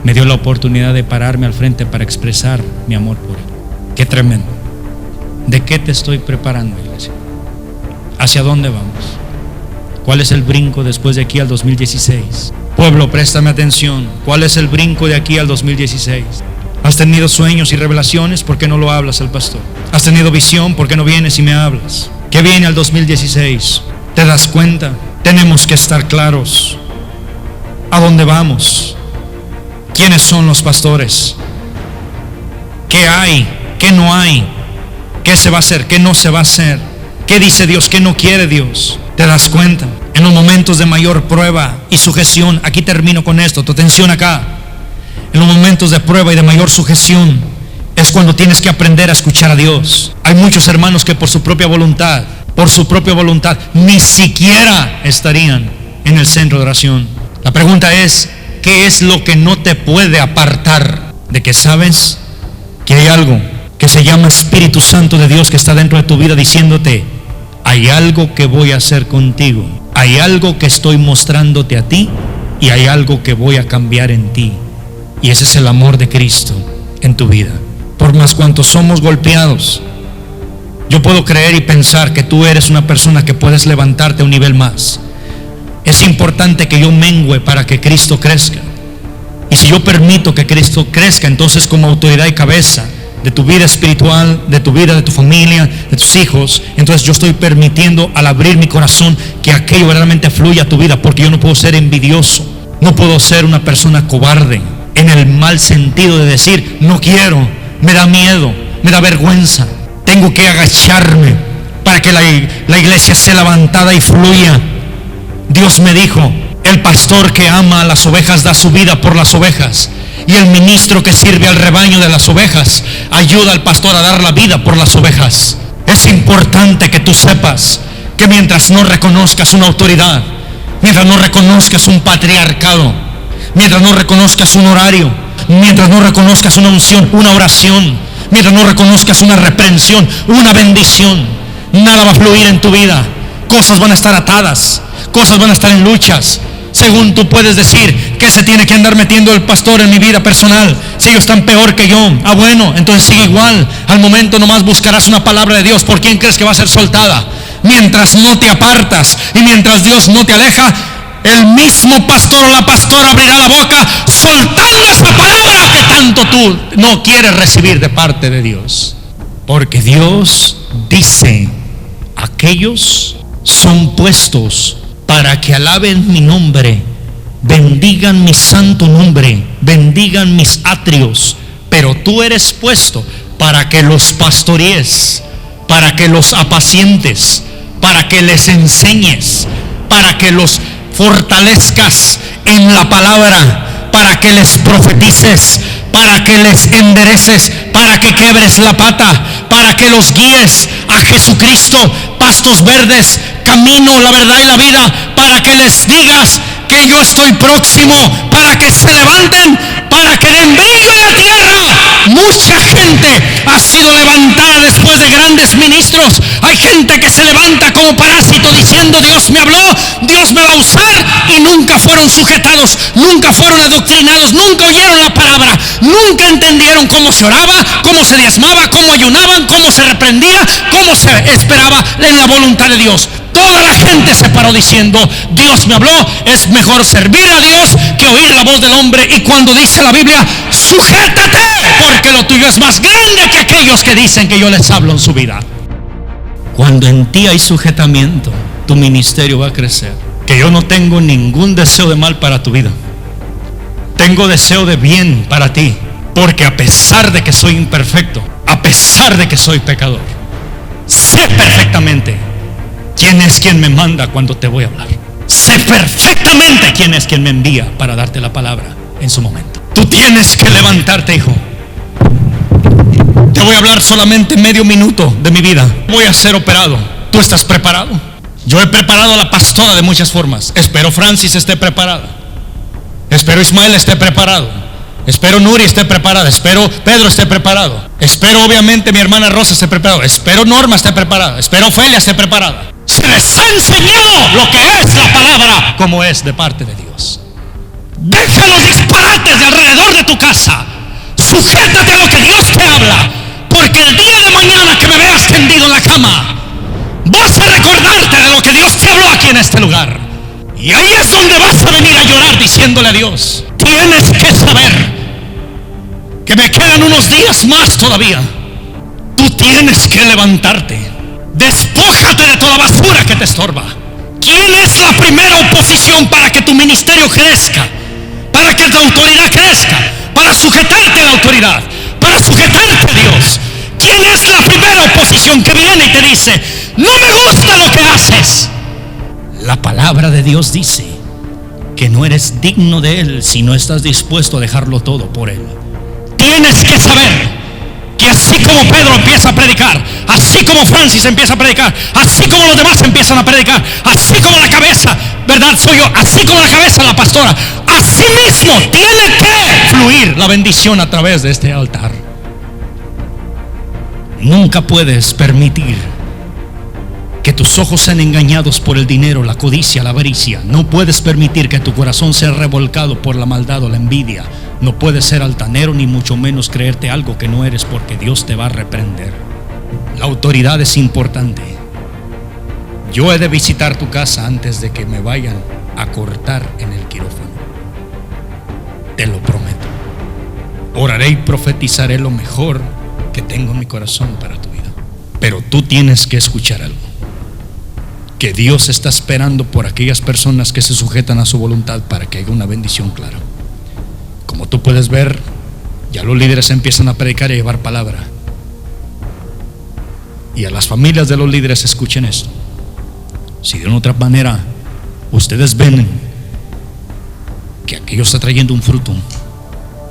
me dio la oportunidad de pararme al frente para expresar mi amor por él. Qué tremendo. ¿De qué te estoy preparando, iglesia? ¿Hacia dónde vamos? ¿Cuál es el brinco después de aquí al 2016? Pueblo, préstame atención. ¿Cuál es el brinco de aquí al 2016? ¿Has tenido sueños y revelaciones? ¿Por qué no lo hablas al pastor? ¿Has tenido visión? ¿Por qué no vienes y me hablas? ¿Qué viene al 2016? ¿Te das cuenta? Tenemos que estar claros. ¿A dónde vamos? ¿Quiénes son los pastores? ¿Qué hay? ¿Qué no hay? ¿Qué se va a hacer? ¿Qué no se va a hacer? ¿Qué dice Dios? ¿Qué no quiere Dios? ¿Te das cuenta? En los momentos de mayor prueba y sujeción, aquí termino con esto, tu atención acá. En los momentos de prueba y de mayor sujeción es cuando tienes que aprender a escuchar a Dios. Hay muchos hermanos que por su propia voluntad, ni siquiera estarían en el centro de oración. La pregunta es: ¿qué es lo que no te puede apartar de que sabes que hay algo que se llama Espíritu Santo de Dios que está dentro de tu vida diciéndote: hay algo que voy a hacer contigo, hay algo que estoy mostrándote a ti, y hay algo que voy a cambiar en ti? Y ese es el amor de Cristo en tu vida. Por más cuanto somos golpeados, yo puedo creer y pensar que tú eres una persona que puedes levantarte a un nivel más. Es importante que yo mengüe para que Cristo crezca. Y si yo permito que Cristo crezca, entonces como autoridad y cabeza de tu vida espiritual, de tu vida, de tu familia, de tus hijos, entonces yo estoy permitiendo, al abrir mi corazón, que aquello verdaderamente fluya a tu vida, porque yo no puedo ser envidioso, no puedo ser una persona cobarde, en el mal sentido de decir: no quiero, me da miedo, me da vergüenza. Tengo que agacharme para para que la iglesia sea levantada y fluya. Dios me dijo: el pastor que ama a las ovejas da su vida por las ovejas, y el ministro que sirve al rebaño de las ovejas ayuda al pastor a dar la vida por las ovejas. Es importante que tú sepas que mientras no reconozcas una autoridad, mientras no reconozcas un patriarcado, mientras no reconozcas un horario, mientras no reconozcas una unción, una oración, mientras no reconozcas una reprensión, una bendición, nada va a fluir en tu vida. Cosas van a estar atadas, cosas van a estar en luchas. Según tú puedes decir: ¿qué se tiene que andar metiendo el pastor en mi vida personal si ellos están peor que yo? Ah, bueno, entonces sigue igual. Al momento nomás buscarás una palabra de Dios. ¿Por quién crees que va a ser soltada? Mientras no te apartas y mientras Dios no te aleja, el mismo pastor o la pastora abrirá la boca soltando esa palabra que tanto tú no quieres recibir de parte de Dios. Porque Dios dice: aquellos son puestos para que alaben mi nombre, bendigan mi santo nombre, bendigan mis atrios. Pero tú eres puesto para que los pastorees, para que los apacientes, para que les enseñes, para que los fortalezcas en la palabra, para que les profetices, para que les endereces, para que quebres la pata, para que los guíes a Jesucristo, pastos verdes, camino, la verdad y la vida, para que les digas que yo estoy próximo, para que se levanten, para que den brillo en la tierra. Mucha gente ha sido levantada después de grandes ministros. Hay gente que se levanta como parásito diciendo: Dios me habló, Dios me va a usar, y nunca fueron sujetados, nunca fueron adoctrinados, nunca oyeron la palabra, nunca entendieron cómo se oraba, cómo se diezmaba, cómo ayunaban, cómo se reprendía, cómo se esperaba en la voluntad de Dios. Toda la gente se paró diciendo: Dios me habló. Es mejor servir a Dios que oír la voz del hombre. Y cuando dice la Biblia: sujétate, porque lo tuyo es más grande que aquellos que dicen que yo les hablo en su vida. Cuando en ti hay sujetamiento, tu ministerio va a crecer. Que yo no tengo ningún deseo de mal para tu vida, tengo deseo de bien para ti. Porque a pesar de que soy imperfecto, a pesar de que soy pecador, sé perfectamente quién es quien me manda cuando te voy a hablar. Sé perfectamente quién es quien me envía para darte la palabra en su momento. Tú tienes que levantarte, hijo. Te voy a hablar solamente medio minuto de mi vida. Voy a ser operado. ¿Tú estás preparado? Yo he preparado a la pastora de muchas formas. Espero Francis esté preparada. Espero Ismael esté preparado. Espero Nuri esté preparada. Espero Pedro esté preparado. Espero obviamente mi hermana Rosa esté preparada. Espero Norma esté preparada. Espero Ofelia esté preparada. Se les ha enseñado lo que es la palabra, como es de parte de Dios. Deja los disparates de alrededor de tu casa. Sujétate a lo que Dios te habla, porque el día de mañana que me veas tendido en la cama, vas a recordarte de lo que Dios te habló aquí en este lugar. Y ahí es donde vas a venir a llorar diciéndole a Dios: tienes que saber que me quedan unos días más todavía. Tú tienes que levantarte. Despójate de toda basura que te estorba. ¿Quién es la primera oposición para que tu ministerio crezca? Para que tu autoridad crezca. Para sujetarte a la autoridad. Para sujetarte a Dios. ¿Quién es la primera oposición que viene y te dice: no me gusta lo que haces? La palabra de Dios dice que no eres digno de Él si no estás dispuesto a dejarlo todo por Él. Tienes que saber que así como Pedro empieza a predicar, así como Francis empieza a predicar, así como los demás empiezan a predicar, así como la cabeza, ¿verdad? Soy yo, así como la cabeza, la pastora, así mismo tiene que fluir la bendición a través de este altar. Nunca puedes permitir que tus ojos sean engañados por el dinero, la codicia, la avaricia. No puedes permitir que tu corazón sea revolcado por la maldad o la envidia. No puedes ser altanero, ni mucho menos creerte algo que no eres, porque Dios te va a reprender. La autoridad es importante. Yo he de visitar tu casa antes de que me vayan a cortar en el quirófano. Te lo prometo. Oraré y profetizaré lo mejor que tengo en mi corazón para tu vida. Pero tú tienes que escuchar algo. Que Dios está esperando por aquellas personas que se sujetan a su voluntad para que haya una bendición clara. Como tú puedes ver, ya los líderes empiezan a predicar y a llevar palabra. Y a las familias de los líderes, escuchen esto. Si de una otra manera ustedes ven que aquello está trayendo un fruto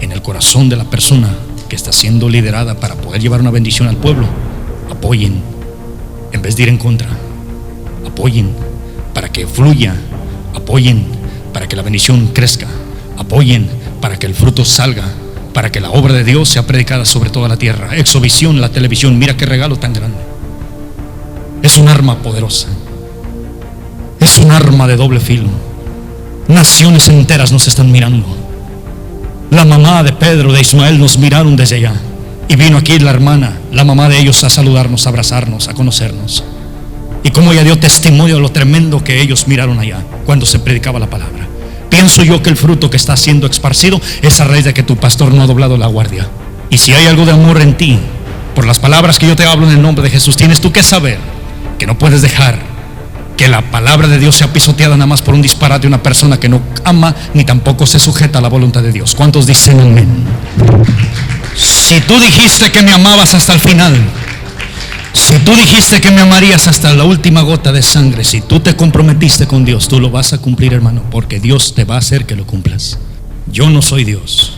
en el corazón de la persona que está siendo liderada para poder llevar una bendición al pueblo, apoyen en vez de ir en contra. Apoyen para que fluya, apoyen para que la bendición crezca, apoyen para que el fruto salga, para que la obra de Dios sea predicada sobre toda la tierra. Exovisión, la televisión, mira qué regalo tan grande. Es un arma poderosa, es un arma de doble filo. Naciones enteras nos están mirando. La mamá de Pedro, de Ismael, nos miraron desde allá, y vino aquí la hermana, la mamá de ellos, a saludarnos, a abrazarnos, a conocernos. Y como ella dio testimonio de lo tremendo que ellos miraron allá cuando se predicaba la palabra. Pienso yo que el fruto que está siendo esparcido es a raíz de que tu pastor no ha doblado la guardia. Y si hay algo de amor en ti, por las palabras que yo te hablo en el nombre de Jesús, tienes tú que saber que no puedes dejar que la palabra de Dios sea pisoteada nada más por un disparate de una persona que no ama ni tampoco se sujeta a la voluntad de Dios. ¿Cuántos dicen amén? Si tú dijiste que me amabas hasta el final, si tú dijiste que me amarías hasta la última gota de sangre, si tú te comprometiste con Dios, tú lo vas a cumplir, hermano, porque Dios te va a hacer que lo cumplas. Yo no soy Dios,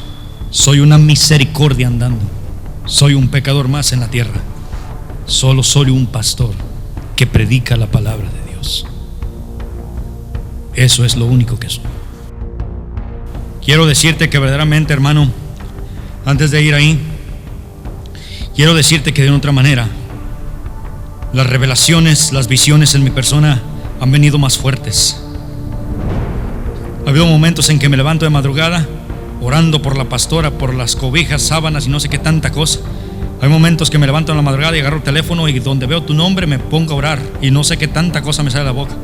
soy una misericordia andando, soy un pecador más en la tierra. Solo soy un pastor que predica la palabra de Dios. Eso es lo único que soy. Quiero decirte que verdaderamente, hermano, antes de ir ahí, quiero decirte que de otra manera las revelaciones, las visiones en mi persona han venido más fuertes. Ha habido momentos en que me levanto de madrugada orando por la pastora, por las cobijas, sábanas y no sé qué tanta cosa. Hay momentos que me levanto en la madrugada y agarro el teléfono y donde veo tu nombre me pongo a orar y no sé qué tanta cosa me sale de la boca.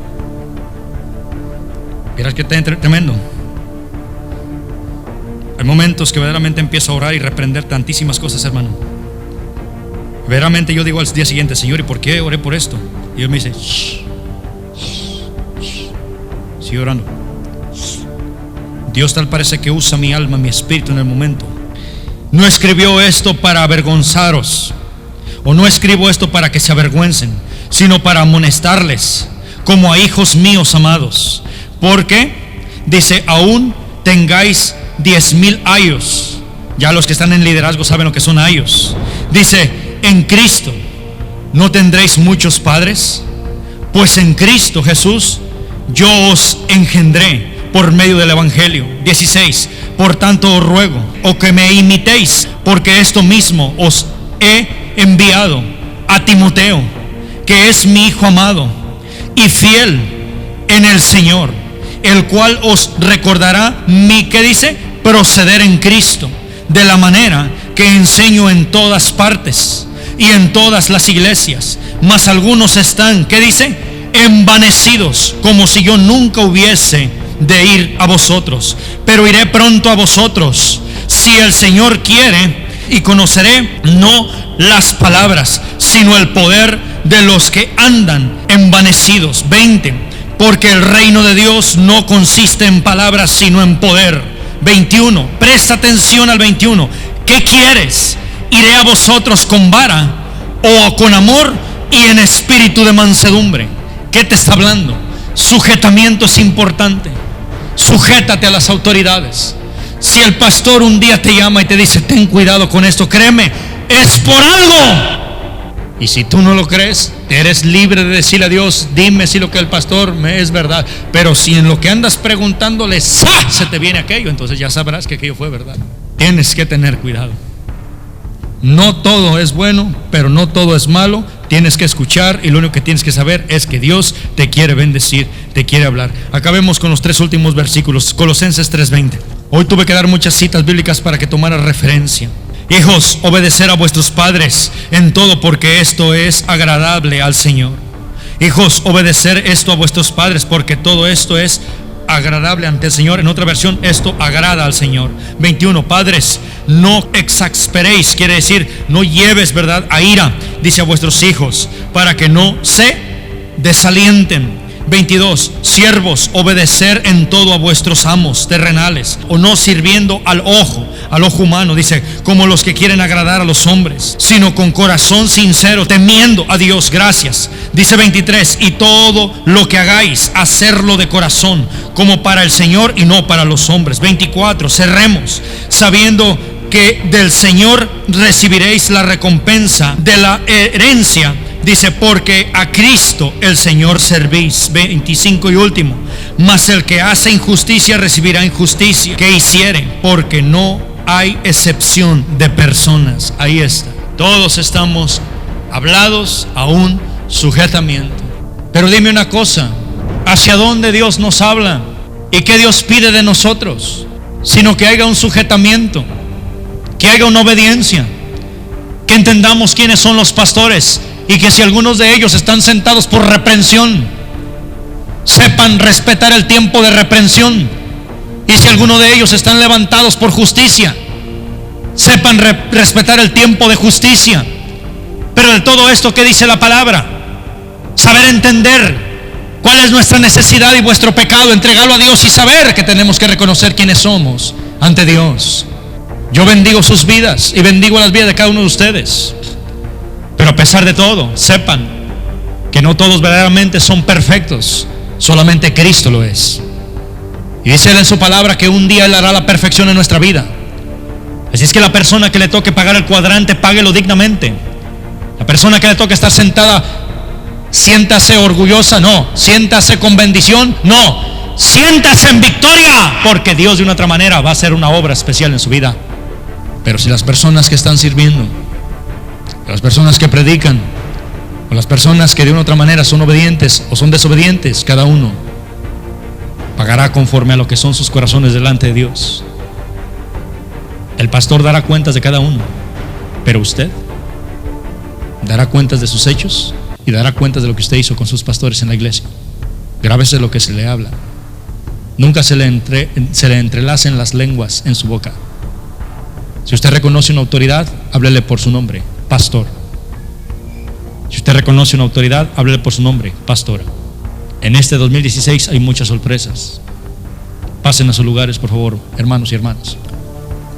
Verás que tremendo. Hay momentos que verdaderamente empiezo a orar y reprender tantísimas cosas, hermano. Verdaderamente yo digo al día siguiente: Señor, ¿y por qué oré por esto? Y Él me dice: shh, sigue orando. Dios tal parece que usa mi alma, mi espíritu en el momento. No escribió esto para avergonzaros, o no escribo esto para que se avergüencen, sino para amonestarles como a hijos míos amados. Porque dice: aún tengáis 10,000 años. Ya los que están en liderazgo saben lo que son años. Dice: en Cristo no tendréis muchos padres, pues en Cristo Jesús yo os engendré por medio del Evangelio. 16. Por tanto os ruego, o que me imitéis, porque esto mismo os he enviado a Timoteo, que es mi hijo amado y fiel en el Señor, el cual os recordará mi, ¿qué dice? Proceder en Cristo, de la manera que enseño en todas partes y en todas las iglesias. Mas algunos están, ¿qué dice? Envanecidos, como si yo nunca hubiese de ir a vosotros, pero iré pronto a vosotros, si el Señor quiere, y conoceré no las palabras, sino el poder de los que andan envanecidos. 20. Porque el reino de Dios no consiste en palabras, sino en poder. 21. Presta atención al 21. ¿Qué quieres? ¿Iré a vosotros con vara o con amor y en espíritu de mansedumbre? ¿Qué te está hablando? Sujetamiento es importante. Sujétate a las autoridades. Si el pastor un día te llama y te dice: ten cuidado con esto, créeme, es por algo. Y si tú no lo crees, eres libre de decirle a Dios: dime si lo que el pastor me es verdad. Pero si en lo que andas preguntándole se te viene aquello, entonces ya sabrás que aquello fue verdad. Tienes que tener cuidado. No todo es bueno, pero no todo es malo. Tienes que escuchar, y lo único que tienes que saber es que Dios te quiere bendecir, te quiere hablar. Acabemos con los 3 últimos versículos. Colosenses 3:20. Hoy tuve que dar muchas citas bíblicas para que tomara referencia. Hijos, obedecer a vuestros padres en todo, porque esto es agradable al Señor. Hijos, obedecer esto a vuestros padres, porque todo esto es agradable ante el Señor. En otra versión, esto agrada al Señor. 21. Padres, no exasperéis, quiere decir no lleves, ¿verdad?, a ira, dice, a vuestros hijos, para que no se desalienten 22, siervos, obedecer en todo a vuestros amos terrenales, o no sirviendo al ojo humano, dice, como los que quieren agradar a los hombres, sino con corazón sincero, temiendo a Dios. Gracias. Dice 23, y todo lo que hagáis, hacerlo de corazón, como para el Señor y no para los hombres. 24, cerremos, sabiendo que del Señor recibiréis la recompensa de la herencia. Dice, porque a Cristo el Señor servís. 25 y último, mas el que hace injusticia recibirá injusticia que hiciere, porque no hay excepción de personas. Ahí está. Todos estamos hablados a un sujetamiento. Pero dime una cosa, ¿hacia dónde Dios nos habla? ¿Y qué Dios pide de nosotros? Sino que haya un sujetamiento, que haya una obediencia, que entendamos quiénes son los pastores, y que si algunos de ellos están sentados por reprensión, sepan respetar el tiempo de reprensión. Y si algunos de ellos están levantados por justicia, sepan respetar el tiempo de justicia. Pero de todo esto, ¿qué dice la palabra? Saber entender cuál es nuestra necesidad y vuestro pecado, entregarlo a Dios y saber que tenemos que reconocer quiénes somos ante Dios. Yo bendigo sus vidas y bendigo las vidas de cada uno de ustedes. Pero a pesar de todo, sepan que no todos verdaderamente son perfectos, solamente Cristo lo es. Y dice Él en su palabra que un día Él hará la perfección en nuestra vida. Así es que la persona que le toque pagar el cuadrante, páguelo dignamente. La persona que le toque estar sentada, siéntase orgullosa, no. Siéntase con bendición, no. Siéntase en victoria, porque Dios de una otra manera va a hacer una obra especial en su vida. Pero si las personas que están sirviendo, las personas que predican, o las personas que de una u otra manera son obedientes o son desobedientes, cada uno pagará conforme a lo que son sus corazones delante de Dios. El pastor dará cuentas de cada uno, pero usted dará cuentas de sus hechos y dará cuentas de lo que usted hizo con sus pastores en la iglesia. Grábese lo que se le habla. Nunca se le entrelacen las lenguas en su boca. Si usted reconoce una autoridad, háblele por su nombre, pastor. Si usted reconoce una autoridad, háblele por su nombre, pastora. En este 2016 hay muchas sorpresas. Pasen a sus lugares, por favor, hermanos y hermanas.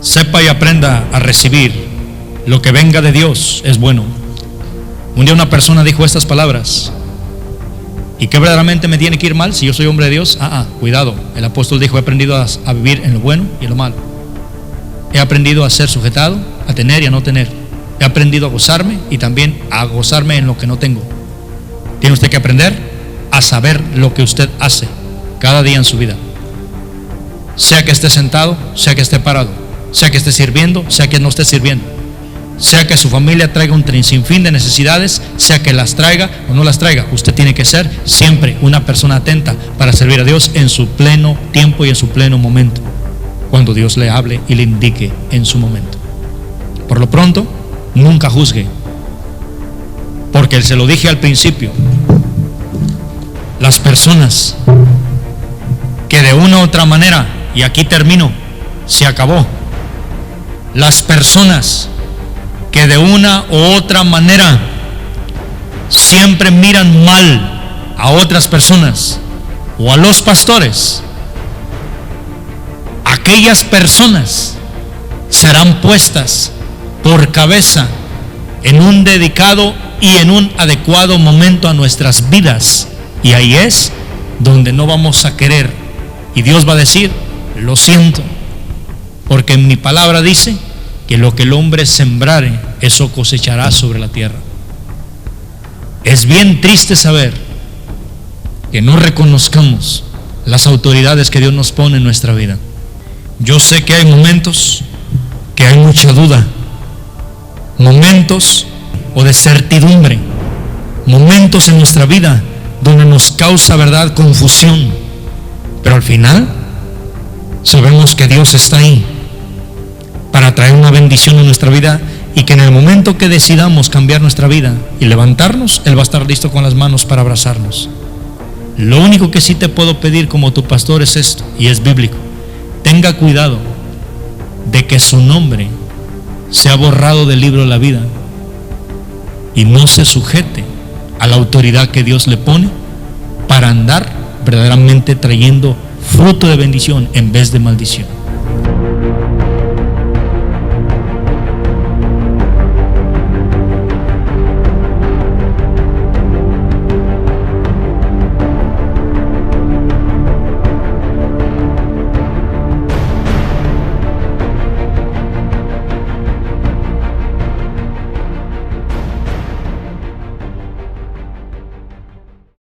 Sepa y aprenda a recibir lo que venga de Dios es bueno. Un día una persona dijo estas palabras: ¿y qué verdaderamente me tiene que ir mal si yo soy hombre de Dios? Cuidado. El apóstol dijo: he aprendido a vivir en lo bueno y en lo malo. He aprendido a ser sujetado, a tener y a no tener. He aprendido a gozarme y también a gozarme en lo que no tengo. Tiene usted que aprender a saber lo que usted hace cada día en su vida. Sea que esté sentado, sea que esté parado, sea que esté sirviendo, sea que no esté sirviendo, sea que su familia traiga un sinfín de necesidades, sea que las traiga o no las traiga, usted tiene que ser siempre una persona atenta para servir a Dios en su pleno tiempo y en su pleno momento, cuando Dios le hable y le indique en su momento. Por lo pronto, nunca juzgue, porque se lo dije al principio, las personas que de una u otra manera, y aquí termino, se acabó, las personas que de una u otra manera siempre miran mal a otras personas o a los pastores, aquellas personas serán puestas por cabeza en un dedicado y en un adecuado momento a nuestras vidas, y ahí es donde no vamos a querer, y Dios va a decir: lo siento, porque en mi palabra dice que lo que el hombre sembrare, eso cosechará sobre la tierra. Es bien triste saber que no reconozcamos las autoridades que Dios nos pone en nuestra vida. Yo sé que hay momentos que hay mucha duda, momentos o de certidumbre, momentos en nuestra vida donde nos causa, verdad, confusión, pero al final sabemos que Dios está ahí para traer una bendición en nuestra vida, y que en el momento que decidamos cambiar nuestra vida y levantarnos, Él va a estar listo con las manos para abrazarnos. Lo único que sí te puedo pedir como tu pastor es esto, y es bíblico: tenga cuidado de que su nombre sea borrado del libro de la vida y no se sujete a la autoridad que Dios le pone para andar verdaderamente trayendo fruto de bendición en vez de maldición.